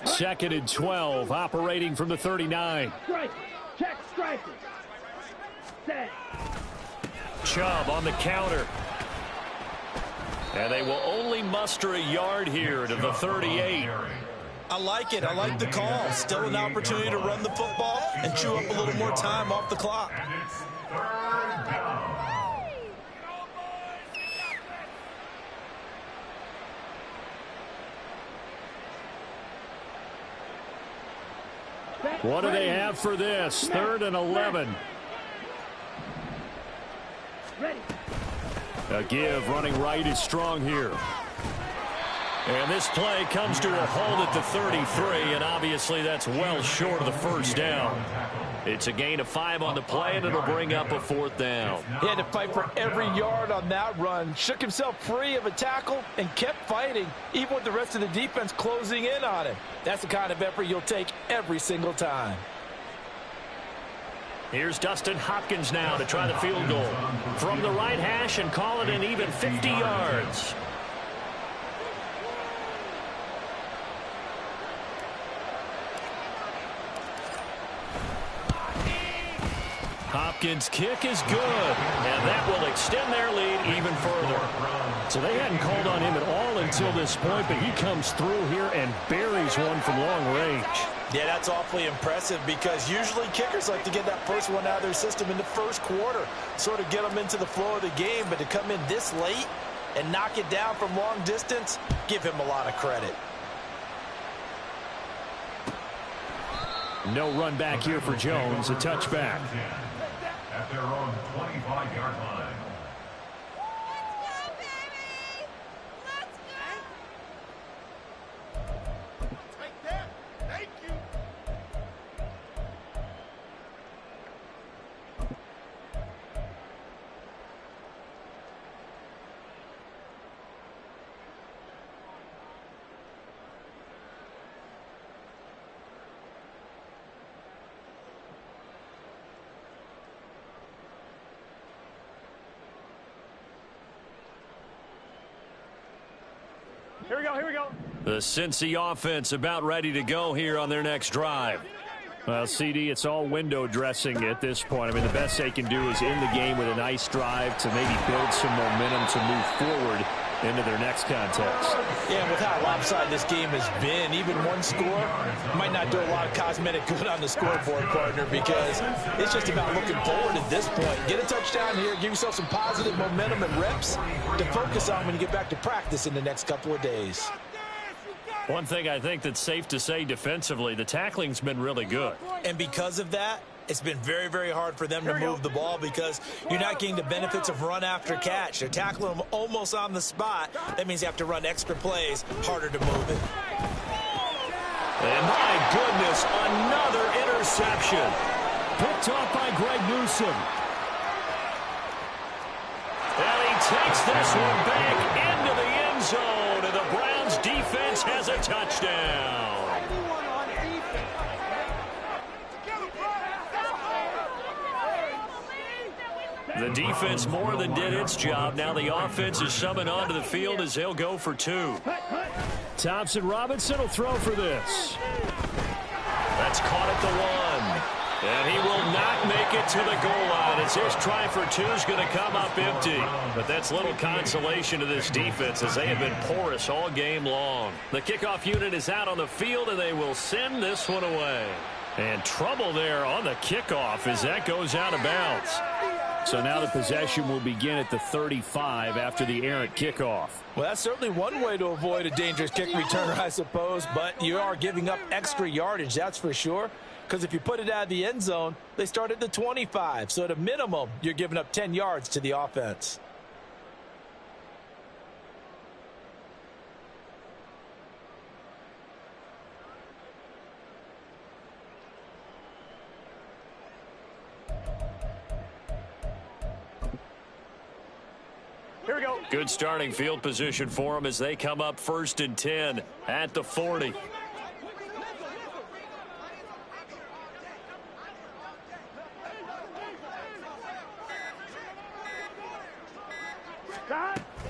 Second and 12, operating from the 39. Strike. Check strike. Set. Chubb on the counter. And they will only muster a yard here to the 38. I like it. I like the call. Still an opportunity to run the football and chew up a little more time off the clock. What do they have for this? 3rd and 11. A give running right is strong here. And this play comes to a halt at the 33, and obviously that's well short of the first down. It's a gain of 5 on the play, and it'll bring up a 4th down. He had to fight for every yard on that run, shook himself free of a tackle, and kept fighting, even with the rest of the defense closing in on him. That's the kind of effort you'll take every single time. Here's Dustin Hopkins now to try the field goal from the right hash and call it an even 50 yards. Hopkins' kick is good, and that will extend their lead even further. So they hadn't called on him at all until this point, but he comes through here and buries one from long range. Yeah, that's awfully impressive because usually kickers like to get that first one out of their system in the first quarter, sort of get them into the flow of the game, but to come in this late and knock it down from long distance, give him a lot of credit. No run back here for Jones, a touchback. At their own 25-yard line. Here we go. The Cincy offense about ready to go here on their next drive. Well, CD, it's all window dressing at this point. I mean, the best they can do is end the game with a nice drive to maybe build some momentum to move forward into their next contest. Yeah, with how lopsided this game has been, even one score might not do a lot of cosmetic good on the scoreboard, partner, because it's just about looking forward at this point. Get a touchdown here, give yourself some positive momentum and reps to focus on when you get back to practice in the next couple of days. One thing I think that's safe to say defensively, the tackling's been really good. And because of that, it's been very, very hard for them to move the ball because you're not getting the benefits of run after catch. They're tackling them almost on the spot. That means you have to run extra plays, harder to move it. And my goodness, another interception. Picked off by Greg Newsome. And he takes this one back into the end zone, and the Browns defense has a touchdown. The defense more than did its job. Now the offense is summoned onto the field as they'll go for 2. Thompson Robinson will throw for this. That's caught at the 1. And he will not make it to the goal line as his try for 2 is going to come up empty. But that's little consolation to this defense as they have been porous all game long. The kickoff unit is out on the field, and they will send this one away. And trouble there on the kickoff as that goes out of bounds. So now the possession will begin at the 35 after the errant kickoff. Well, that's certainly one way to avoid a dangerous kick returner, I suppose, but you are giving up extra yardage, that's for sure, because if you put it out of the end zone, they start at the 25. So at a minimum, you're giving up 10 yards to the offense. Here we go. Good starting field position for them as they come up 1st and 10 at the 40.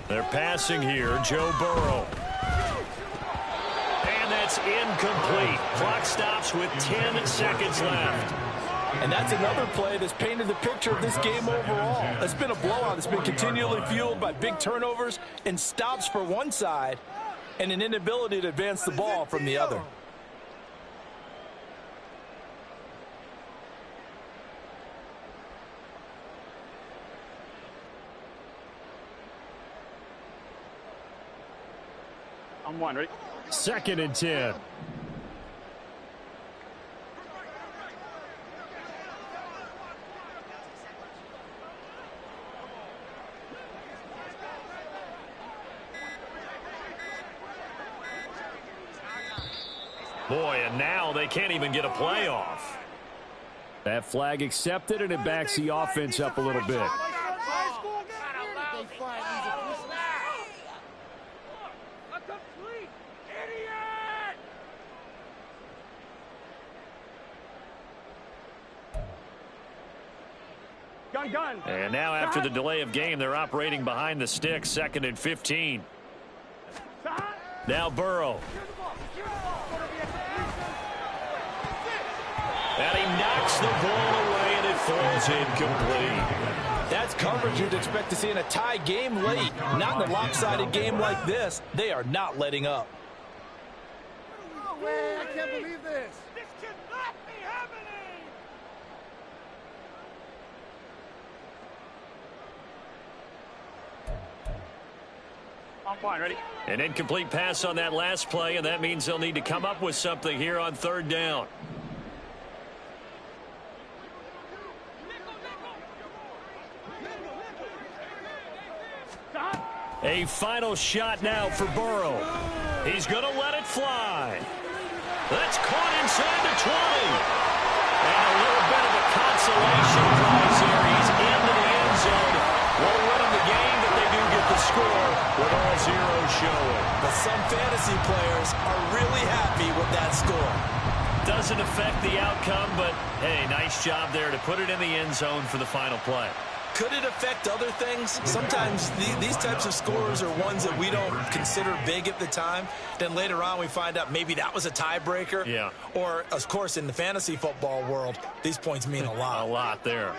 They're passing here, Joe Burrow. And that's incomplete. Clock stops with 10 seconds left. And that's another play that's painted the picture of this game overall. It's been a blowout. It's been continually fueled by big turnovers and stops for one side and an inability to advance the ball from the other. On 1, ready? 2nd and 10. Boy, and now they can't even get a play off. That flag accepted, and it backs the offense up a little bit. Gun. And now after the delay of game, they're operating behind the sticks, 2nd and 15. Now Burrow. And he knocks the ball away, and it falls incomplete. That's coverage you'd expect to see in a tie game late. Not in a lopsided game like this. They are not letting up. No way, I can't believe this. This cannot be happening. On 1, ready? An incomplete pass on that last play, and that means they'll need to come up with something here on 3rd down. A final shot now for Burrow. He's going to let it fly. That's caught inside the 20. And a little bit of a consolation prize here. He's into the end zone. Won't win him the game, but they do get the score with all zeros showing. But some fantasy players are really happy with that score. Doesn't affect the outcome, but hey, nice job there to put it in the end zone for the final play. Could it affect other things? Sometimes these types of scores are ones that we don't consider big at the time. Then later on we find out maybe that was a tiebreaker. Yeah. Or, of course, in the fantasy football world, these points mean a lot. A lot there.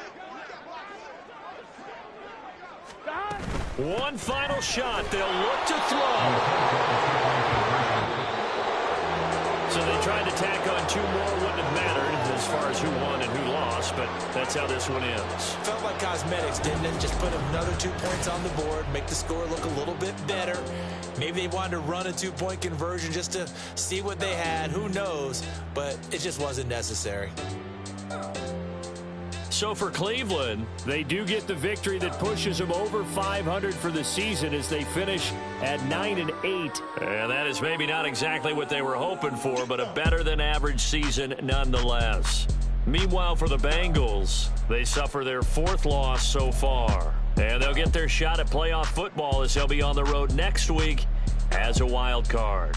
One final shot. They'll look to throw. So they tried to tack on 2 more. Wouldn't have mattered as far as who won and who lost, but that's how this one ends. Felt like cosmetics, didn't it? Just put another 2 points on the board, make the score look a little bit better. Maybe they wanted to run a 2-point conversion just to see what they had. Who knows? But it just wasn't necessary. So for Cleveland, they do get the victory that pushes them over 500 for the season as they finish at 9-8. And that is maybe not exactly what they were hoping for, but a better than average season nonetheless. Meanwhile, for the Bengals, they suffer their 4th loss so far. And they'll get their shot at playoff football as they'll be on the road next week as a wild card.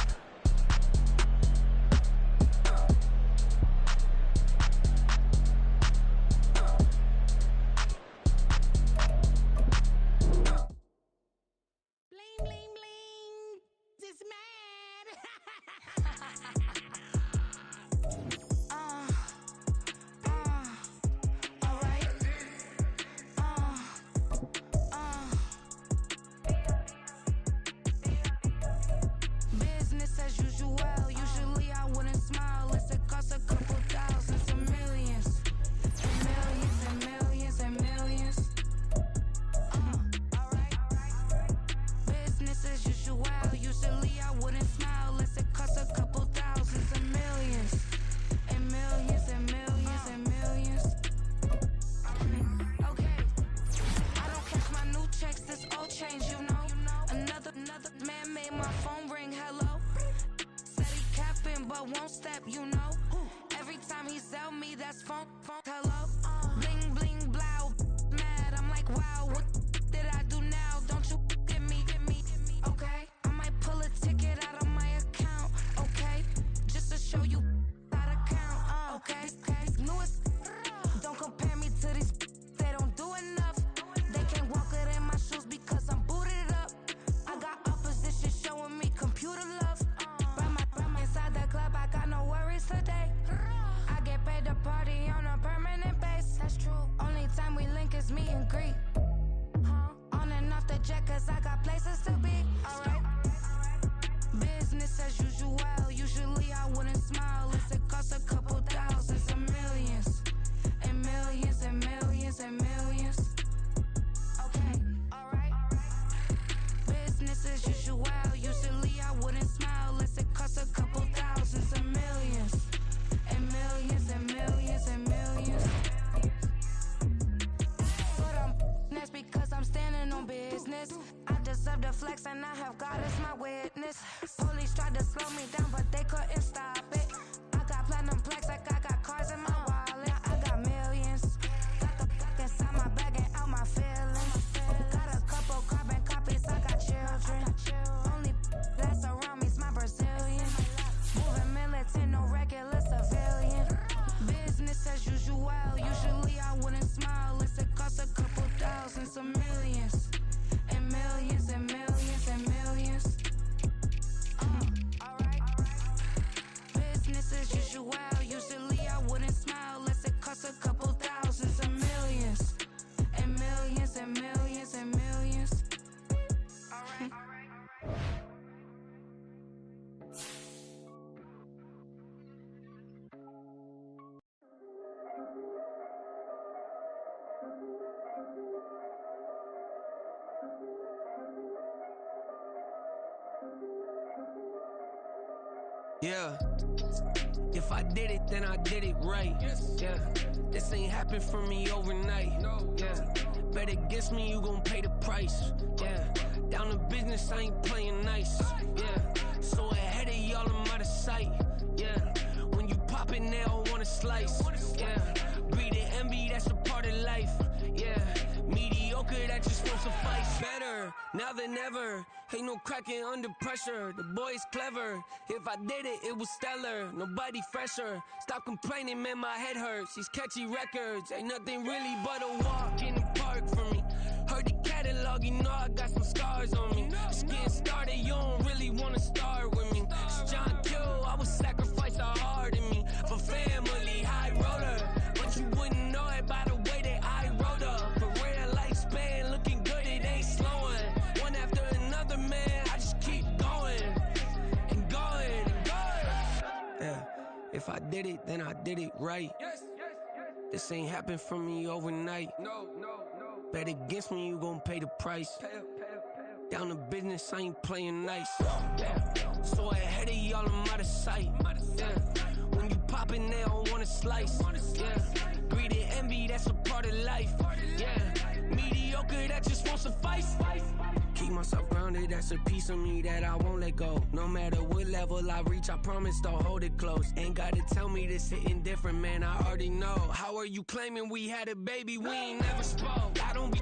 Won't step, you know. Every time he sell me, that's funk, hello. Bling, bling, blow, mad. I'm like, wow, what did I do now? Don't you get me, okay? I might pull a ticket out of my account, okay? Just to show you how to count, okay? Newest, don't compare me to these, they don't do enough. They can't walk it in my shoes because I'm booted up. I got opposition showing me computer love. Inside the club, I got no worries today. I get paid to party on a permanent base. That's true. Only time we link is meet and greet. On and off the jet, cause I got places to be. Alright. Business as usual. Usually I wouldn't smile unless it costs a couple thousands and millions. And millions and millions and millions. Okay, alright. Business as usual. Usually I wouldn't smile unless it costs a couple thousands and millions. And millions and millions and millions. But that's because I'm standing on business. I deserve the flex and I have God as my witness. Police tried to slow me down but they couldn't stop it. I got platinum plaques like I got cars in my wallet. I got millions. Got the fuck inside my bag and out my feelings. Got a couple carbon copies, I got children. Only that's around me's my Brazilian. Moving militant, no regular civilian. Business as usual. Usually I wouldn't smile unless it costs a couple thousands of millions. And millions and millions and millions. Alright. Business as usual. Usually I wouldn't smile unless it costs a couple thousands of millions. And millions and millions and millions. Alright. Yeah. If I did it, then I did it right. Yeah. This ain't happened for me overnight. Yeah. Bet against me, you gon' pay the price. Yeah. Down to business, I ain't playing nice. Yeah. So ahead of y'all, I'm out of sight. Yeah. When you pop it, they don't wanna slice. Yeah. Greed and envy, that's a part of life. Yeah. Mediocre, that just won't suffice. Better now than ever. Ain't no cracking under pressure. The boy's clever. If I did it, it was stellar. Nobody fresher. Stop complaining, man, my head hurts. These catchy records ain't nothing really but a walk in the park for me. Heard the catalog, you know I got some scars on me. Just getting started, you don't really wanna start with me. It's John Q, I would sacrifice a heart in me for family, high roller. But you wouldn't know it by the way that I wrote up. For real lifespan, looking good, it ain't slowing. One after another, man, I just keep going and going and going. Yeah, if I did it, then I did it right. This ain't happened for me overnight. No. Bet against me, you gon' pay the price. Down to business, I ain't playing nice. Yeah. So ahead of y'all, I'm out of sight. Yeah. When you poppin', they don't wanna slice. Yeah. Greed and envy, that's a part of life. Yeah. Mediocre, that just won't suffice. Keep myself grounded. surrounded, that's a piece of me that I won't let go. No matter what level I reach, I promise to hold it close. Ain't gotta tell me this hitting different, man, I already know. How are you claiming we had a baby? We ain't never spoke. I don't be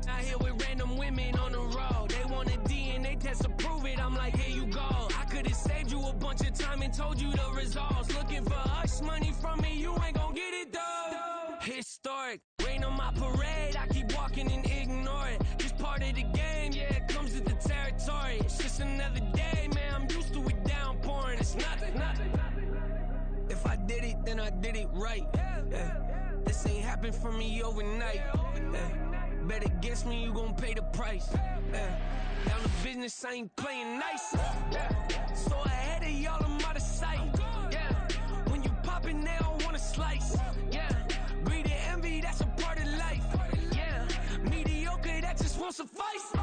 out here with random women on the road. They want a DNA test to prove it, I'm like, here you go. I could've saved you a bunch of time and told you the results. Looking for hush money from me, you ain't gon' get it though. Historic, rain on my parade, I keep walking and ignore it. Just part of the game, yeah, it comes with the territory. It's just another day, man, I'm used to it downpouring. It's nothing. If I did it, then I did it right. This ain't happened for me overnight. Bet against me, you gon' pay the price. Down the business, I ain't playing nice. So ahead of y'all, I'm out of sight. When you poppin', they don't wanna slice. Greed and envy, that's a part of life. Mediocre, that just won't suffice.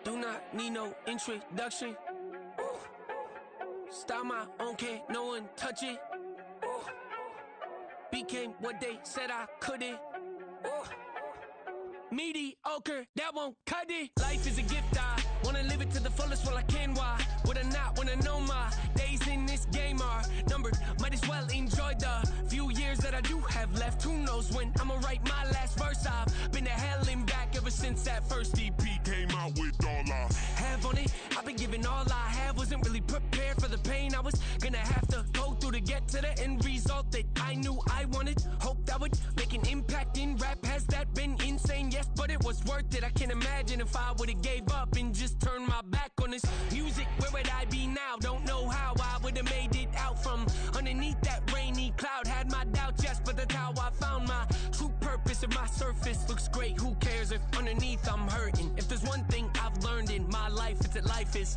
Do not need no introduction. Style my own, can't no one touch it. Became what they said I couldn't. Mediocre, that won't cut it. Life is a gift, I wanna live it to the fullest while I can. Why would I not wanna know my days in this game are numbered? Might as well enjoy the few years that I do have left. Who knows when I'ma write my last verse? I've been to hell and back ever since that first EP came out with all I have on it. I've been giving all I have, wasn't really prepared for the pain I was gonna have to go through to get to the end result that I knew I wanted. Hope that would make an impact in rap. Has that been insane? Yes, but it was worth it. I can't imagine if I would've gave up and just turned my back on this music. Where would I be now? Don't know how I would've made it out from underneath that rainy cloud. Had my doubts, yes, but that's how I found my true purpose. If my surface looks great, who cares if underneath I'm hurting? If there's one thing I've learned in my life, it's that life is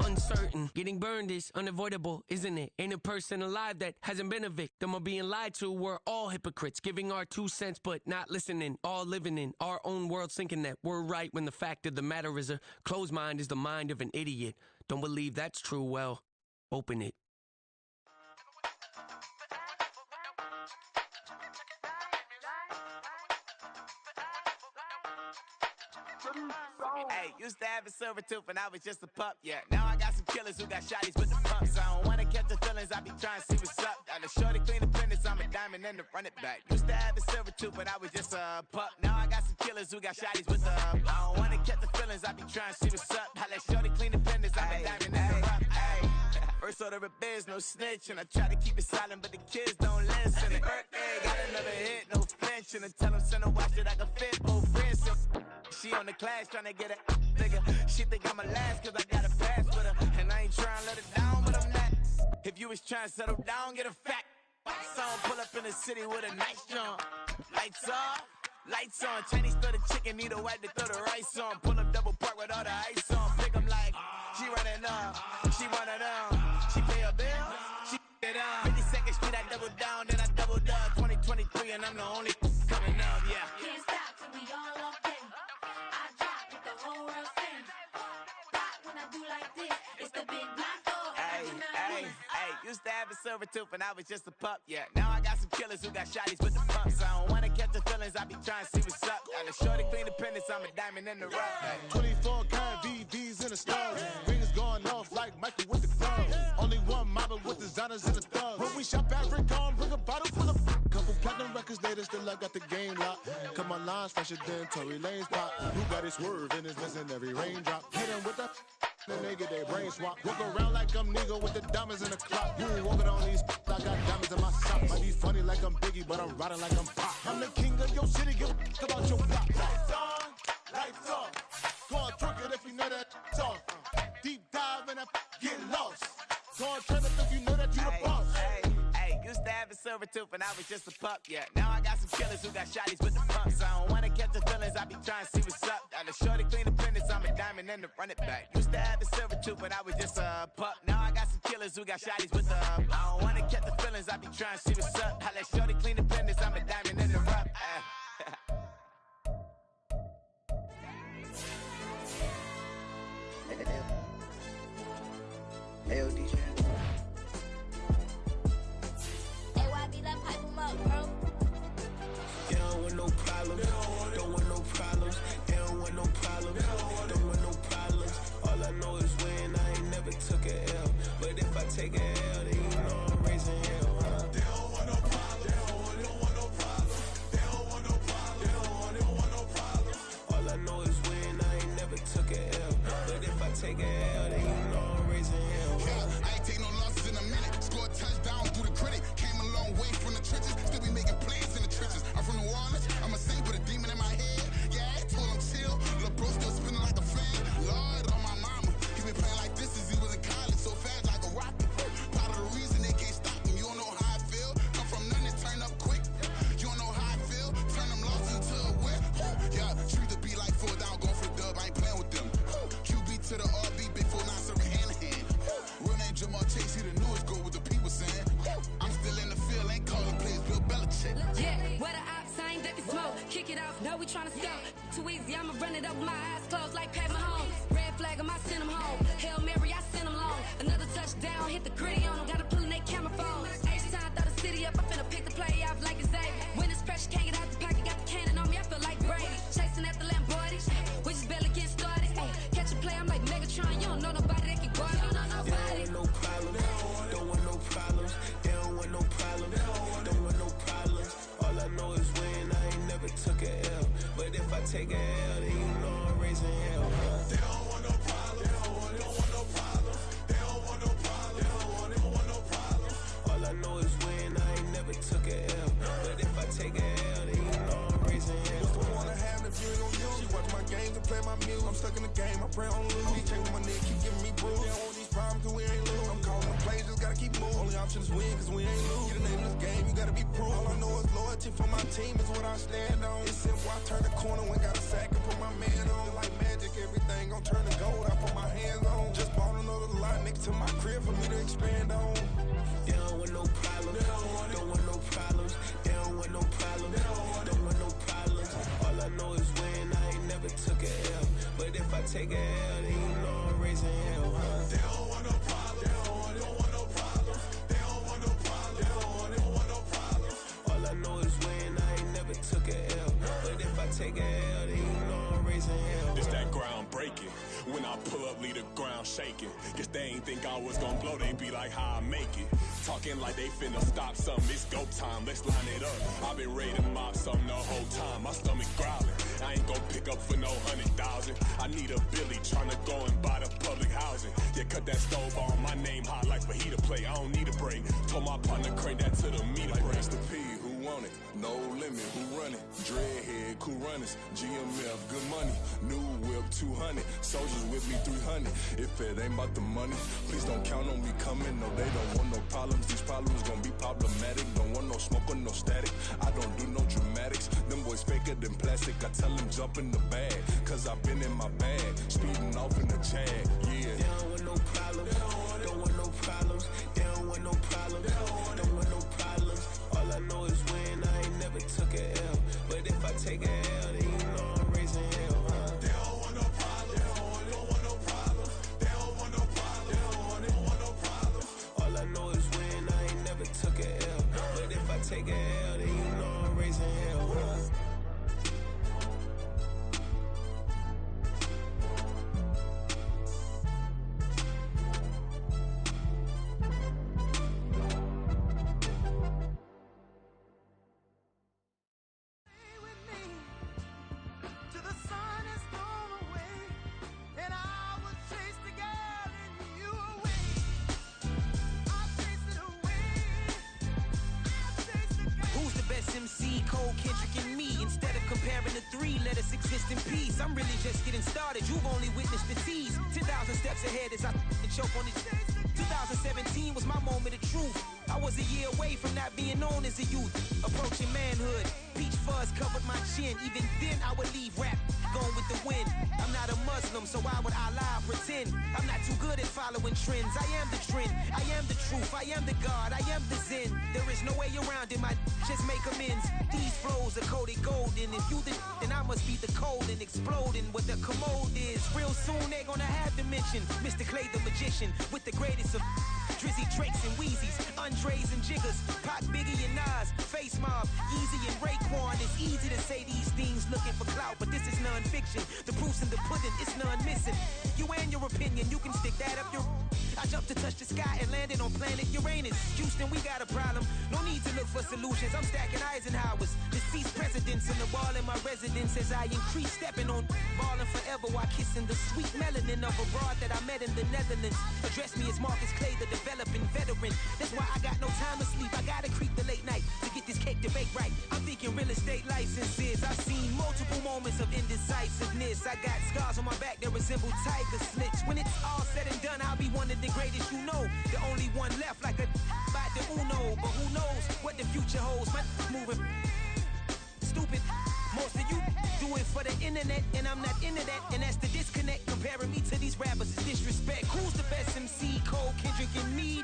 uncertain. Getting burned is unavoidable, isn't it? Ain't a person alive that hasn't been a victim of being lied to. We're all hypocrites, giving our 2 cents but not listening. All living in our own world, thinking that we're right when the fact of the matter is a closed mind is the mind of an idiot. Don't believe that's true? Well, open it. Hey, used to have a silver tooth when I was just a pup, yeah. Now I got some killers who got shotties with the pumps. I don't wanna catch the feelings, I be trying to see what's up. Got a shorty clean the business, I'm a diamond and to run it back. Used to have a silver tooth when I was just a pup. Now I got some killers who got shotties with the I don't wanna catch the feelings, I be trying to see what's up. I let shorty clean the business, I'm a diamond and to run. First order of biz, no snitch, and I try to keep it silent, but the kids don't listen. And birthday, got another hit, no flinch, and I tell them send a watch that I can fit both wrists. She on the class tryna get a nigga. She think I'm a last cause I got a pass with her. And I ain't tryna let her down, but I'm not. If you was tryna settle down, get a fact. Song pull up in the city with a nice jump. Lights off, lights on. Chinese throw the chicken, need a wipe to throw the rice on. Pull up double park with all the ice on. Pick 'em like, she running up, she one of them. She pay her bills, she it up. 52nd Street, I double down, then I double up. 2023 and I'm the only coming up, yeah. Can't stop till we all up in. I drop with the whole world sing. Rock when I do like this, it's the big black door. Used to have a silver tooth when I was just a pup, yeah. Now I got some killers who got shotties with the pumps. I don't wanna catch the feelings, I be trying to see what's up. Got a shorty clean the pendants, I'm a diamond in the rough. 24 karat VVs in the stars. Rings going off like Michael with the gloves. Only one model with designers in the thugs. When we shop at Rick on, bring a bottle full of couple platinum records later, still I got the game locked. Cut my lines fresher than Tory Lane's pop. Who got his swerve and is missing every raindrop. Hit him with the then they get their brain swap. Walk around like I'm nigga with the diamonds in the clock. You ain't walking on these I got diamonds in my sock. Might be funny like I'm Biggie, but I'm riding like I'm Pop. I'm the king of your city, give a about your block. Lights on, lights off. Go on, drink it if you know that off. Deep dive and I get lost. Go on, turn up if you know that you the boss. Used to have a silver tooth and I was just a pup, yeah. Now I got some killers who got shotties with the pumps. I don't wanna catch the feelings, I be trying to see what's up. Got the shorty clean the pendants, I'm a diamond and to run it back. Used to have a silver tooth but I was just a pup. Now I got some killers who got shotties with the I don't wanna catch the feelings, I be trying to see what's up. I let shorty clean the pendants, I'm a diamond in the rough. Hell, DJ. AYB, let pipe him up, bro. They don't want no problems. Don't want no problems. They don't want no problems. Don't want no problems. All I know is when I ain't never took a L. But if I take a L, then you know I'm raising hell, huh? They don't want no problems. They don't want no problems. They don't want no problems. They don't want no problems. All I know is when I ain't never took a L. But if I take a L, then you know I'm raising hell. I ain't take no losses in a minute. Scored touchdown through the critic. Came a long way from the trenches. Still be making plays in the trenches. I'm from New Orleans. I'm a saint with a demon in my head. Yeah, I told him chill. Lil' bro still spinning like a fan. Lord on my mama. He been playing like this since he was in college. So fast like a rocket. Part of the reason they can't stop him. You don't know how I feel. Come from nothing, turn up quick. You don't know how I feel. Turn them losses into a win. Yeah, treat the beat like 4 down. Going for the dub. I ain't playing with them. QB to the RB. Big 4 9 serving hand to hand. Real name Jamal Chase. He the newest go with the people saying. I'm still in the field. Ain't calling plays. Bill Belichick. Yeah, where the ops, I ain't ducking smoke. Kick it off, now we tryna scout. Too easy, I'ma run it up with my eyes closed like Pat Mahomes. Red flag, I send him home. Hail Mary, I send him long. Another touchdown, hit the gritty on him. Gotta pull in they camera phones. H-time, throw the city up, I finna pick the play off like it's Xavier. When it's pressure, can't get out the pocket, got the cannon on me, I feel like Brady. Chasing at the Lamborghini, we just barely getting started. Ay, catch a play, I'm like Megatron, you don't know nobody that can guard me. You don't know nobody. They don't want no problems. Don't want no problems. They don't want no problems. Don't want no problems. All I know is when I ain't never took a L. But if I take a L, then you know I'm raising hell, huh? They don't want no problems. They don't want no problems. They don't want no problems. They don't want no problems. All I know is when I ain't never took a L. But if I take a L, then you know I'm raising hell. What's the point of having if you ain't gon' use? She watch my games and play my music. I'm stuck in the game, I pray on lose. He changing my neck, keep giving me bruise. They don't want these problems cause we ain't lose. I'm calling the plays, just gotta keep moving. Only option is win cause we ain't lose. Get the name of this game, you gotta be proof. All I know is loyalty for my team is what I stand on. It's simple, I turn the corner when got a sack and put my man on. Like magic, everything gon' turn to gold. I put my hands on. Just bought another lot next to my crib for me to expand on. They don't want no problems. Don't want no problems. They don't want no problems. Don't want no problems. All I know is when I ain't never took a L. But if I take a L, then you know I'm raising hell, huh? They don't want no problems. They don't want no problems. They don't want no problems. They don't want no problems. All I know is when I ain't never took a L. But if I take a L, then you know I'm raising hell. It's that ground breaking. When I pull up, leave the ground shaking. Guess they ain't think I was gonna blow, they be like, how I make it. Talking like they finna stop something, it's go time, let's line it up. I've been ready to mop something the whole time, my stomach growling. I ain't gon' pick up for no 100,000. I need a Billy tryna go and buy the public housing. Yeah, cut that stove on, my name hot like fajita play. I don't need a break. Told my partner crank that to the meter like break. Mr. P, who want it? No limit, who run it? Dreadhead, cool runners, GMF, good money. New whip, 200, soldiers with me, 300. If it ain't about the money, please don't count on me coming. No, they don't want no problems. These problems gon' be problematic. Don't want no smoke or no static. I don't do no dramatics. Them boys faker than plastic. I tell them jump in the bag, cause I've been in my bag. Speeding off in the Jag, yeah. They don't want no problems. Don't want no problems. They don't want no problems. Don't want no problems. All I know is when I ain't never took a L. But if I take a L, then you know I'm raising hell, huh? They don't want no problems. They don't want no problems. They don't want no problems. They don't want no problems. All I know is when I ain't never took a L. But if I take a L, then you know I'm raising hell, huh? Let us exist in peace. I'm really just getting started. You've only witnessed the tease. 10,000 steps ahead as I choke on these. 2017 was my moment of truth. I was a year away from not being known as a youth. Approaching manhood, peach fuzz covered my chin. Even then I would leave rap, going with the wind. I'm not a Muslim, so why would I lie or pretend? I'm not too good at following trends. I am the trend, I am the truth, I am the God, I am the Zen. There is no way around it, my just make amends. These flows are coated golden. If you then I must be the cold and exploding what the commode is. Real soon they're gonna have to mention Mr. Clay the magician with the greatest of Drizzy, Drakes, and Wheezies, Andres and Jiggers, Pac, Biggie, and Nas, Face Mob, Easy and Raekwon. It's easy to say these things looking for clout, but this is non-fiction. The proof's in the pudding, it's none missing. You and your opinion, you can stick that up your... I jumped to touch the sky and landed on planet Uranus. Houston, we got a problem. No need to look for solutions. I'm stacking Eisenhowers. Deceased presidents in the wall in my residence as I increase stepping on balling forever while kissing the sweet melanin of a broad that I met in the Netherlands. Address me as Marcus Clay, the developing veteran. That's why I got no time to sleep. I gotta creep the late night to get this cake to bake right. I'm thinking real estate licenses. I've seen multiple moments of indecisiveness. I got scars on my back that resemble tiger slits. When it's all said and done, I'll be one of the greatest you know. The only one left like a by the Uno. But who knows what the future holds. My moving stupid. Most of you do it for the internet, and I'm not into that. And that's the disconnect. Comparing me to these rappers is disrespect. Who's the best MC? Cole, Kendrick, and me?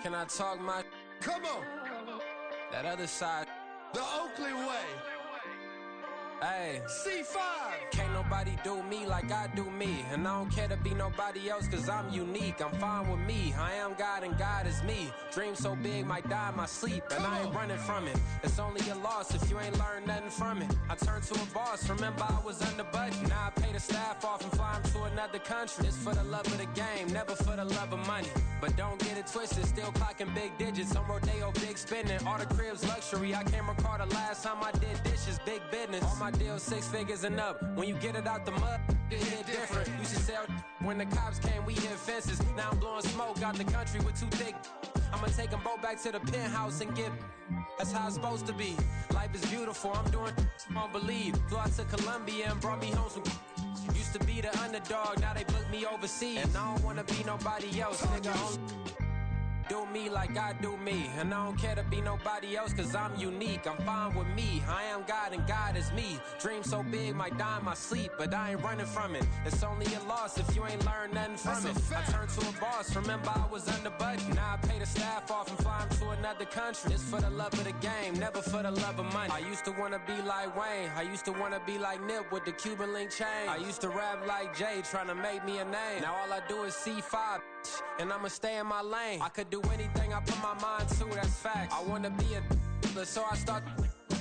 Can I talk my... Come on. That other side. The Oakley way. Hey. C5. Can't nobody do me like I do me. And I don't care to be nobody else cause I'm unique. I'm fine with me. I am God and God is me. Dream so big might die in my sleep. And I ain't running from it. It's only a loss if you ain't learned nothing from it. I turned to a boss. Remember I was under budget. Now I pay the staff off and fly them to another country. It's for the love of the game, never for the love of money. But don't get it twisted, still clocking big digits. On Rodeo, big spending, all the cribs luxury. I can't recall the last time I did dishes, big business. All my deals 6 figures and up. When you get it out the mud, it hit different. Used to sell when the cops came, we hit fences. Now I'm blowing smoke out the country with too thick. I'ma take them both back to the penthouse and get. That's how it's supposed to be. Life is beautiful, I'm doing won't believe. Flew out to Colombia and brought me home some. Used to be the underdog, now they book me overseas. And I don't wanna be nobody else, nigga. Do me like I do me. And I don't care to be nobody else cause I'm unique. I'm fine with me. I am God and God is me. Dream so big might die in my sleep, but I ain't running from it. It's only a loss if you ain't learned nothing from it. I turned to a boss, remember I was under budget. Now I pay the staff off and fly them to another country. It's for the love of the game, never for the love of money. I used to wanna be like Wayne. I used to wanna be like Nip with the Cuban link chain. I used to rap like Jay, trying to make me a name. Now all I do is C5, and I'ma stay in my lane. I could do anything I put my mind to, that's fact. I wanna be a so I start.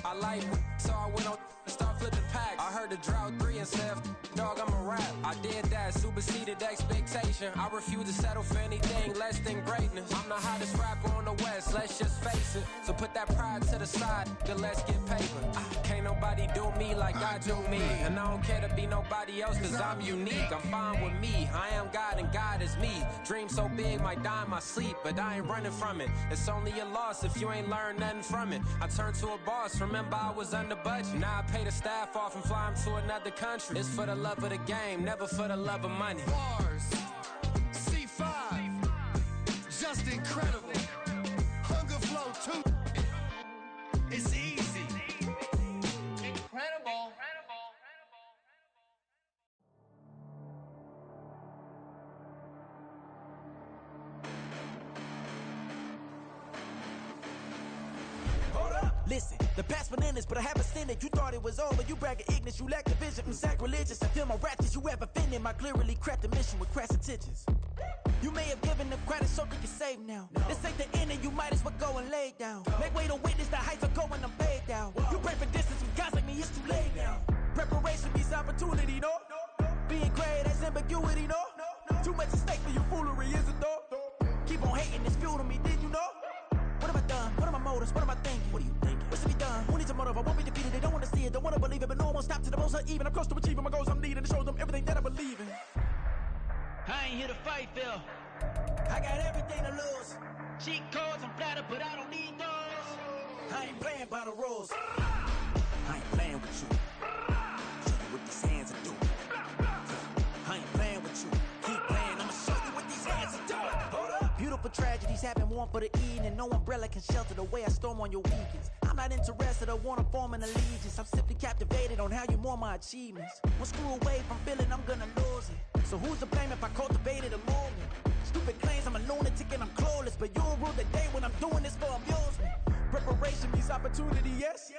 I like so I went on and start flipping packs. I heard the drought 3 and said, dog, I'm a rap. I did that, superseded expectation. I refuse to settle for anything less than greatness. I'm the hottest rapper on the West, let's just face it. So put that pride to the side, then let's get paper. Can't nobody do me like I do me. And I don't care to be nobody else cause I'm unique. I'm fine with me, I am God and God is me. Dream so big might die in my sleep, but I ain't running from it. It's only a loss if you ain't learned nothing from it. I turned to a boss, remember I was under budget. Now I pay the staff off and fly them to another country. It's for the love of the game, never for the love of money. Bars. C5. Just incredible. Hunger Flow 2. It's easy. Incredible. Listen, the past bananas, but I haven't seen it. You thought it was over, you bragging ignorance, you lack the vision from sacrilegious. I feel my raptors, you have offended my clearly crafted mission with crass intentions. You may have given them credit so they can save now. This ain't the end and you might as well go and lay down. Make way to witness the heights are going, I'm paid down. You pray for distance with guys like me, it's too late now. Preparation means opportunity, no? Being great has ambiguity, no? Too much at stake for your foolery, is it though? Keep on hating, it's fuel to me, did you know? What have I done? What are my motives? What am I thinking? What are you thinking? What's to be done? Who needs a motive? I won't be defeated. They don't want to see it, don't want to believe it, but no one will stop to the most even. I'm close to achieving my goals. I'm needing to show I ain't here to fight, Phil. I got everything to lose. Cheat codes, I'm flattered, but I don't need those. I ain't playing by the rules. I ain't playing with you. Show you what these hands are doing. I ain't playing with you. Keep playing, I'ma show you what these hands are doing. Hold up. Beautiful tragedies happen, one for the evening. No umbrella can shelter the way I storm on your weekends. I'm not interested, I wanna form an allegiance. I'm simply captivated on how you more my achievements. One screw away from feeling I'm gonna lose it. So who's to blame if I cultivated a movement? Stupid claims I'm a lunatic and I'm clueless, but you'll rule the day when I'm doing this for amusement. Preparation means opportunity, yes.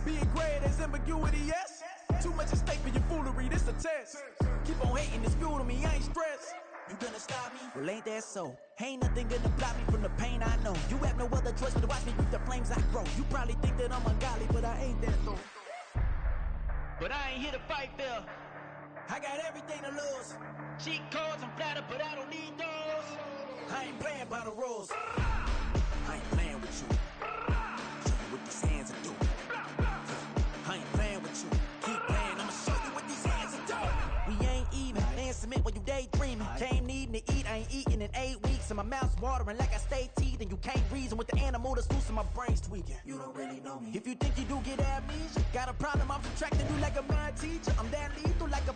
Being great is ambiguity, yes. Too much at stake for your foolery, this a test. Keep on hating, it's fuel to me, I ain't stressed. You gonna stop me? Well, ain't that so? Ain't nothing gonna block me from the pain I know. You have no other choice but to watch me reap the flames I grow. You probably think that I'm ungodly, but I ain't that though. But I ain't here to fight, Phil. I got everything to lose. Cheat codes, I'm flattered, but I don't need those. I ain't playing by the rules. I ain't playing with you. Show you what these hands are doing. I ain't playing with you. Keep playing, I'ma show you what these hands are doing. We ain't even. Man, submit when you daydreaming. Came needing to eat, I ain't eating in 8 weeks. And my mouth's watering like I stay teeth. And you can't reason with the animal that's loose and my brain's tweaking. You don't really know me. If you think you do get amnesia, got a problem, I'm subtracting you like a mad teacher. I'm that lethal like a